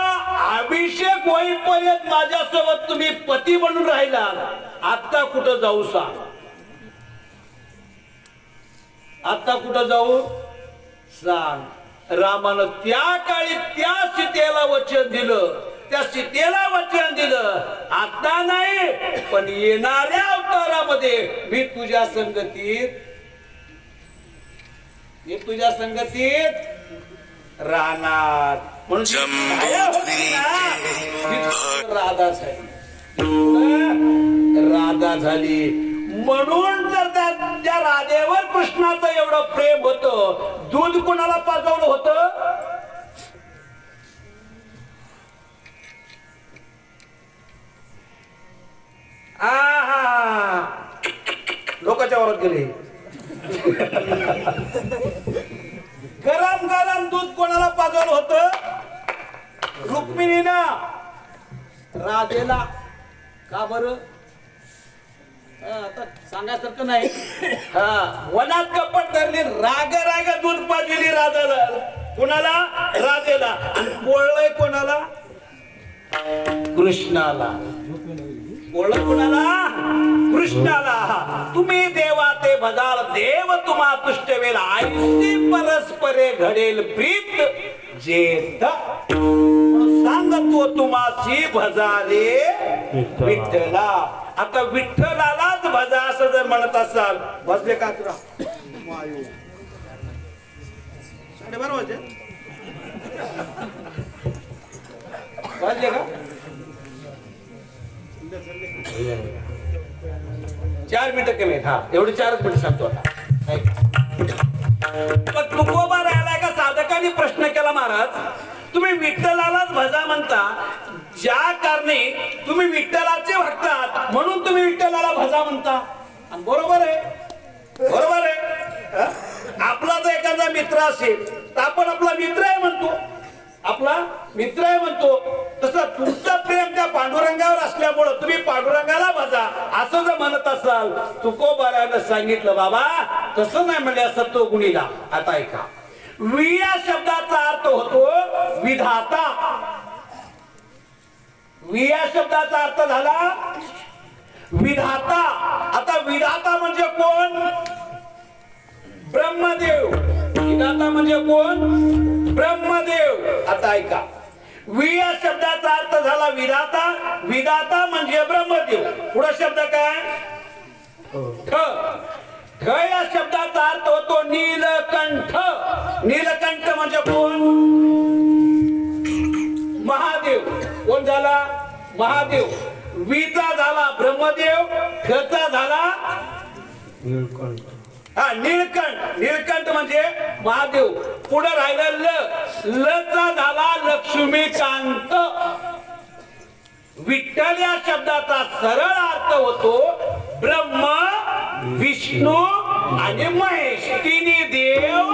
अभिषेक होईपर्यंत माझ्यासोबत तुम्ही पती बनून राहिला, आता कुठं जाऊ सांग? आता कुठं जाऊ सांग? रामानं त्या काळी त्या सीतेला वचन दिलं, त्या सीतेला वचन दिलं, आता नाही पण येणाऱ्या अवतारामध्ये मी तुझ्या संगतीत राहणार. म्हणून राधा झाली, राधा झाली. म्हणून जर त्या राधेवर कृष्णाचं एवढं प्रेम होतं, दूध कोणाला पाजवलं होतं? लोकांच्या वरात गेले. गरम गरम दूध कोणाला पाजवलं होतं? रुक्मिणीनं राधेला. का बरं? आता सांगायसारखं नाही. हा वनात कपट धरली राग राग दूध पाजली राजाला कोणाला राजेला आणि बोललंय कोणाला कृष्णाला बोललं कोणाला कृष्णाला तुम्ही देवा ते भजाल देव तुम्हा तुष्टवेल आयसी परस्परे घडेल प्रीत जेत सांगतो तुम्हासी भजारे विठ्ठला. आता विठ्ठलालाच भजा असं जर म्हणत असाल बसले का तुला 12:30 वाजले वाजले का 4 मिनिटं कमी आहेत. हा एवढे 4च मिनिटं सांगतो आता. पण तुकोबा राहिलाय का साधकांनी प्रश्न केला महाराज तुम्ही विठ्ठलालाच भजा म्हणता ज्या कारणे तुम्ही विठ्ठलाचे भक्त आहात म्हणून तुम्ही विठ्ठलाला भजा म्हणता. आणि बरोबर आहे बरोबर आहे. आपला जर एखादा मित्र असेल तर आपण आपला मित्र आहे म्हणतो आपला मित्र आहे म्हणतो. तसं तुमचं प्रेम त्या पांडुरंगावर असल्यामुळं तुम्ही पांडुरंगाला भजा असं जर म्हणत असाल तुकोबारानं सांगितलं बाबा तसं नाही म्हणले सत्वगुणीला. आता ऐका वि या शब्दाचा अर्थ होतो विधाता. वि या शब्दाचा अर्थ झाला विधाता. आता विधाता म्हणजे कोण ब्रह्मदेव. विधाता म्हणजे कोण ब्रह्मदेव. आता ऐका वि या शब्दाचा अर्थ झाला विधाता. विधाता म्हणजे ब्रह्मदेव. पुढे शब्द काय ठ. ठ या शब्दाचा अर्थ होतो नीलकंठ. नीलकंठ म्हणजे कोण महादेव. कोण झाला महादेव. विचा झाला ब्रह्मदेव. ठचा झाला हा नीलकंठ. नीलकंठ म्हणजे महादेव. पुढे राहिलं ल. लचा झाला लक्ष्मीकांत. विठ्ठल या शब्दाचा सरळ अर्थ होतो ब्रह्म विष्णू आणि महेश. तिन्ही देव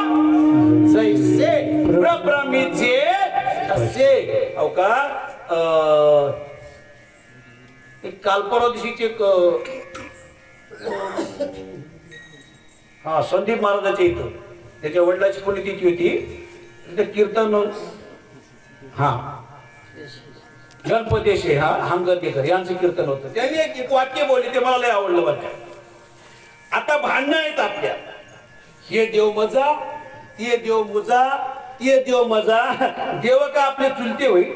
जैसे प्रभ्रमीचे असे. हो का काल परवा दिवशीचे हा संदीप महाराजाच्या इथं त्याच्या वडिलाची पुण्यतिथी होती. कीर्तन हा गणपती हा हंगतेकर यांचं कीर्तन होतं. त्यांनी एक वाक्य बोलले ते मला लय आवडलं बरं. आता भांडणं आहेत आपल्या हे देव मजा ते देव मुजा ते देव मजा. देव का आपले चुलते होईल.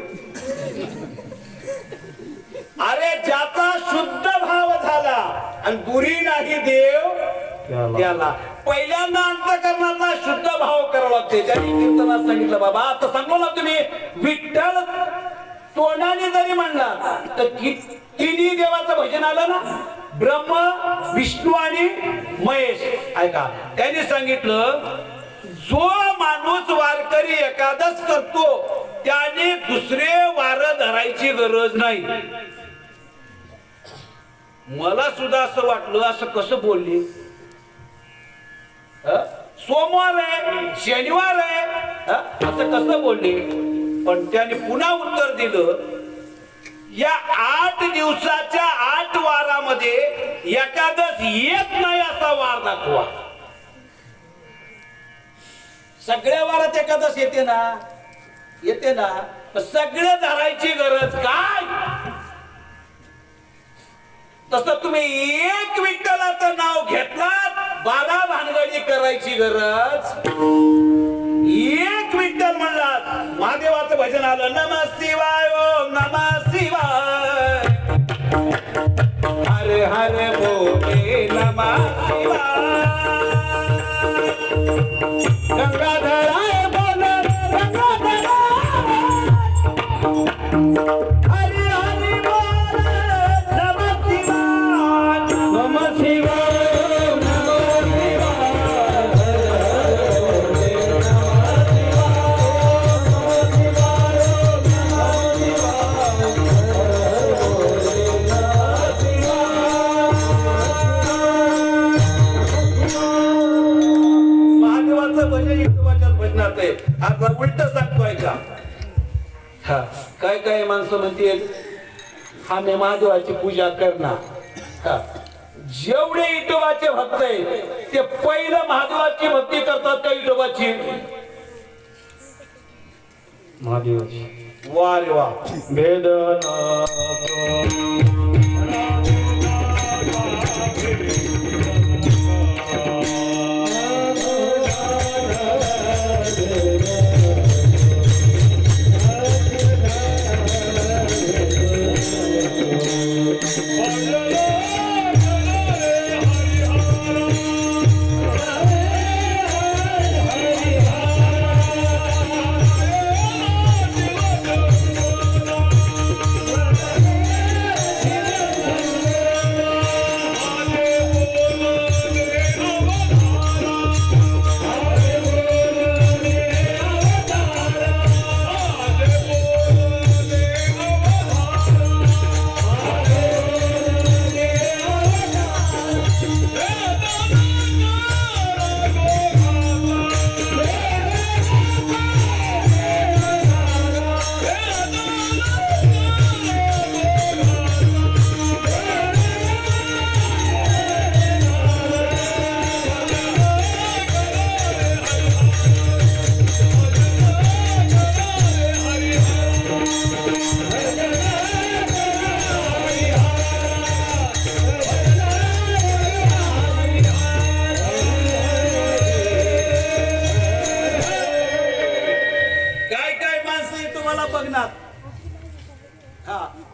अरे ज्याचा शुद्ध भाव झाला आणि दुरी नाही देव त्याला पहिल्यांदा अंतःकरणाचा शुद्ध भाव करावा लागते. त्यांनी कीर्तनात सांगितलं बाबा आता सांगलो ना तुम्ही विठ्ठल तोंडाने जरी म्हणला तर तिन्ही देवाचं भजन आलं ना ब्रह्म विष्णू आणि महेश. ऐका त्यांनी सांगितलं जो माणूस वारकरी एकादश करतो त्याने दुसरे वार धरायची गरज नाही. मला सुद्धा असं वाटलं असं कसं बोलले. सोमवार आहे शनिवार आहे असं कसं बोलले. पण त्याने पुन्हा उत्तर दिलं या 8 दिवसाच्या 8 वारामध्ये एकादश येत नाही असा वार दाखवा. सगळ्या वारात एकादश येते ना येते ना सगळे धरायची गरज काय. तसं तुम्ही एक विठ्ठलाचं नाव घेतलात 12 भानगडी करायची गरज. एक विठ्ठल म्हणलात महादेवाचं भजन आलं नमः शिवाय ओम नमः शिवाय हर हर बोले नमः शिवाय गंगाधराय बोल गंगाधराय हरि हरि बोल नमः शिवाय नमः शिवाय. आता उलट सांगतोय का हा काय काय माणसं म्हणतील आम्ही महादेवाची पूजा करणार. जेवढे विठोबाचे भक्त आहेत ते पहिलं महादेवाची भक्ती करतात त्या विठोबाची. वा रे वा.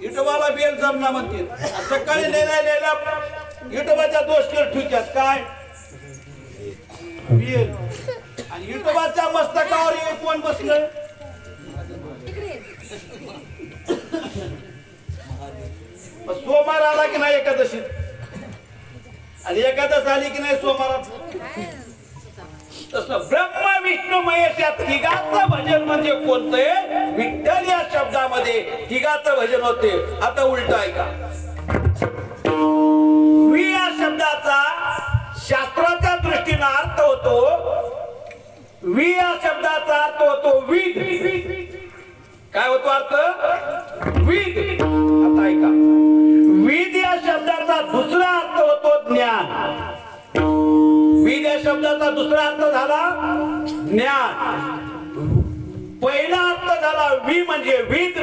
विठोबाला बेल जमना म्हणते. सकाळी नेला विठोबाच्या दोष केलं ठुक्यात काय बेल. आणि विठोबाच्या मस्तकावर एक कोण बसलं सोमवार आला की नाही एकादशी आणि एकादश आली की नाही सोमवारात. तसं ब्रह्मा विष्णू महेश या तिघाचं भजन म्हणजे कोणतं? विठ्ठल या शब्दामध्ये तिघाचं भजन होते. आता उलट आहे का? वि या शब्दाचा शास्त्राच्या दृष्टीने अर्थ होतो. वि या शब्दाचा अर्थ होतो विद. काय होतो अर्थ? विद. आता ऐका, विद या शब्दाचा दुसरा अर्थ होतो ज्ञान. विद या शब्दाचा दुसरा अर्थ झाला ज्ञान. पहिला अर्थ झाला वि म्हणजे विद.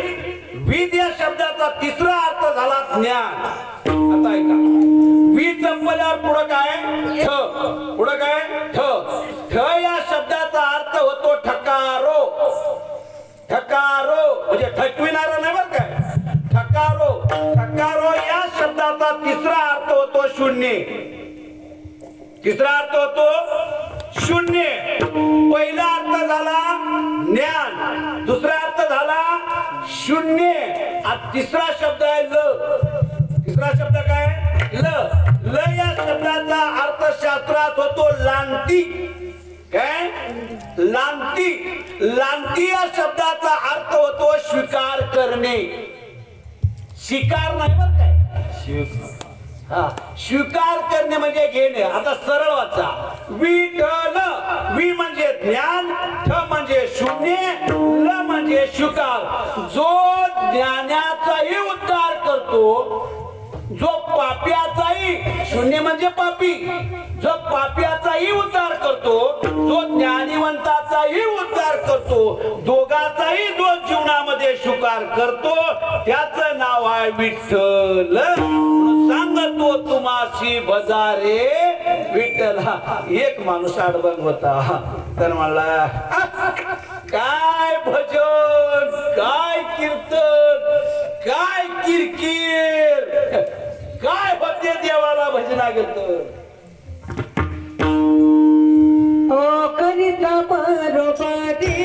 विद या शब्दाचा तिसरा अर्थ झाला ज्ञान. आता ऐका, वि संपल्यावर पुढं काय? ठ. पुढं काय? ठ. ठ या शब्दाचा अर्थ होतो ठकारो. ठकारो म्हणजे ठकविणारा नाही बरं काय. ठकारो. ठकारो या शब्दाचा तिसरा अर्थ होतो शून्य. तिसरा अर्थ होतो शून्य. पहिला अर्थ झाला ज्ञान, दुसरा अर्थ झाला शून्य. तिसरा शब्द आहे ल. तिसरा शब्द काय? ल. ल या शब्दाचा अर्थ शास्त्रात होतो लांती. काय? लांती. लांती या शब्दाचा अर्थ होतो स्वीकार करणे. शिकार नाही बरं काय. हा, स्वीकार करणे म्हणजे घेणे. आता सरळ वाचा. विठ्ठल. वि म्हणजे ज्ञान, ठ म्हणजे शून्य, ल म्हणजे स्वीकार. जो ज्ञानाचाही उद्धार करतो, जो पाप्याचाही, शून्य म्हणजे पापी, जो पाप्याचाही उद्धार करतो, जो ज्ञानिवंताचाही उद्धार करतो, दोघाचाही जो जीवनामध्ये स्वीकार करतो, त्याचं नाव आहे विठ्ठल. सांगतो तुम्हाशी बजारे विठ्ठला. एक माणूस अडबंग होता. तर म्हणला काय भजन, काय कीर्तन, काय किरकिर, काय होते देवाला भजनागत. ओ करिता बरोबरी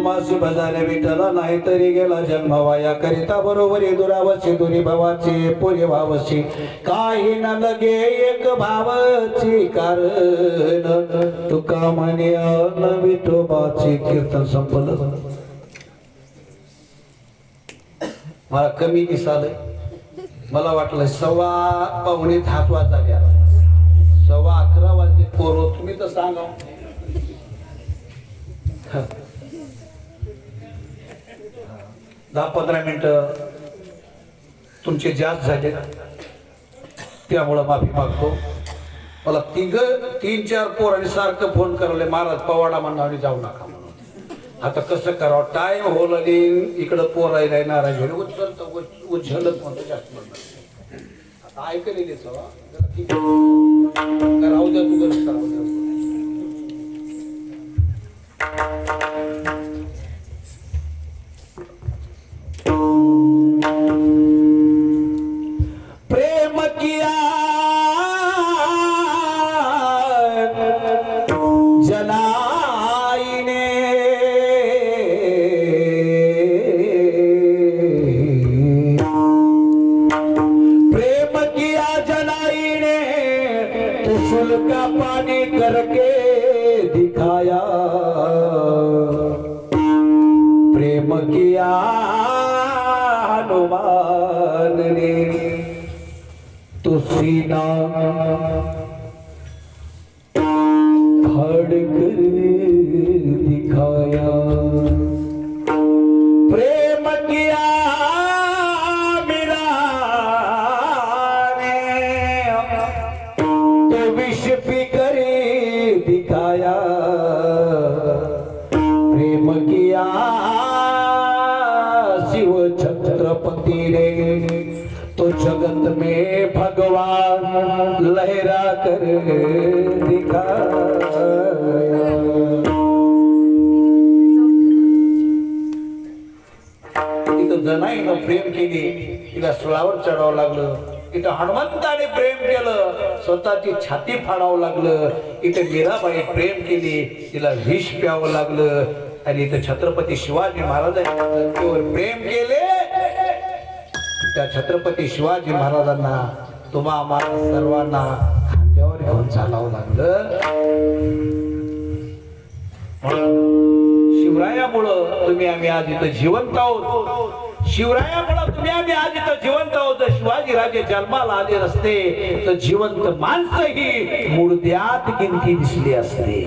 मासी बजारे विठला नाही तरी गेला जन्मावा या करिता बरोबरी दुरावशी दुरी भावाची पुरी भावशी काही न लगे एक भावाची कारण तुका म्हणे न विठोबाची कीर्तन संपलं. मला कमी दिसालय, मला वाटलं 11:15 हात वाजल्या, 11:15 वाजले पोरो तुम्ही तर सांगा 10-15 मिनिटं तुमचे जास्त झाले त्यामुळं माफी मागतो. मला 3-4 पोरांनी सारखं फोन करले महाराज पवाडा म्हणून जाऊ नका म्हणून. आता कसं करावं टाइम होल आणि इकडं पोरायला नाराज होईल उज्जलत म्हणतो जास्त म्हणतो. आता ऐकलेली सवा राहू द्या तू गरज राहू द्या. प्रेम किया जनाईने प्रेम किया जनाईने त्रिशूल का पानी करके दिखाया प्रेम किया हनुमान ने तो सीना फाड़ कर दिखाया प्रेम किया मेरा ने तो विष पी कर दिखाया प्रेम किया शिव छत्रपति ने तो जगत में भगवान लहरा कर दिखाया. इथं जनाईनं प्रेम केली तिला सुळावर चढावं लागलं. इथं हनुमंताने प्रेम केलं स्वतःची छाती फाडावं लागलं. इथं मीराबाई प्रेम केली तिला विष प्यावं लागलं. आणि इथं छत्रपती शिवाजी महाराजांनी धरतीवर प्रेम केले. त्या छत्रपती शिवाजी महाराजांना तुम्हा आम्हाला सर्वांना खांद्यावर घेऊन चालावं लागलं. शिवरायामुळं तुम्ही आम्ही आज इथं जिवंत आहोत. शिवरायामुळं तुम्ही आम्ही आज इथं जिवंत आहोत. शिवाजी राजे जन्माला आले नसते तर जिवंत माणसं ही मुर्द्यात किंती दिसली असते.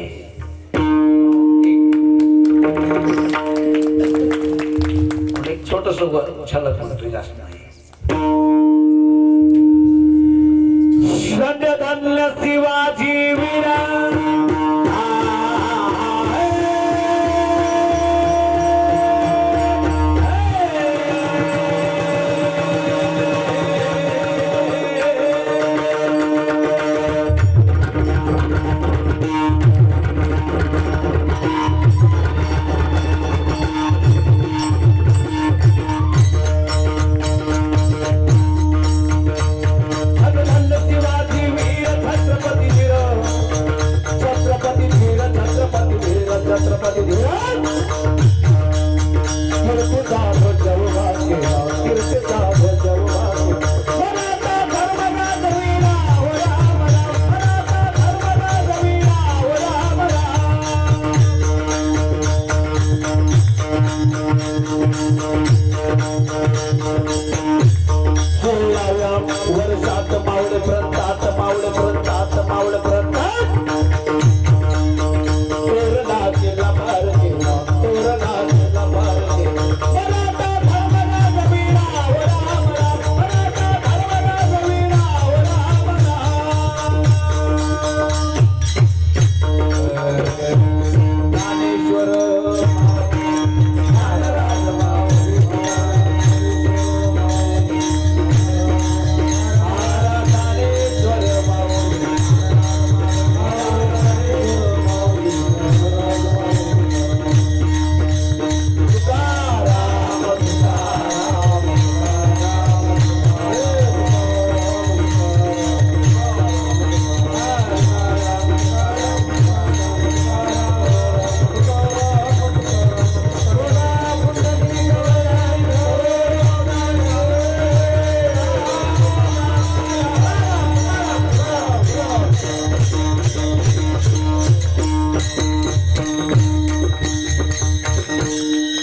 एक छोटस छलक म्हणतोय जास्त नाही. धन्य शिवाजी वीरा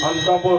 अंकापूर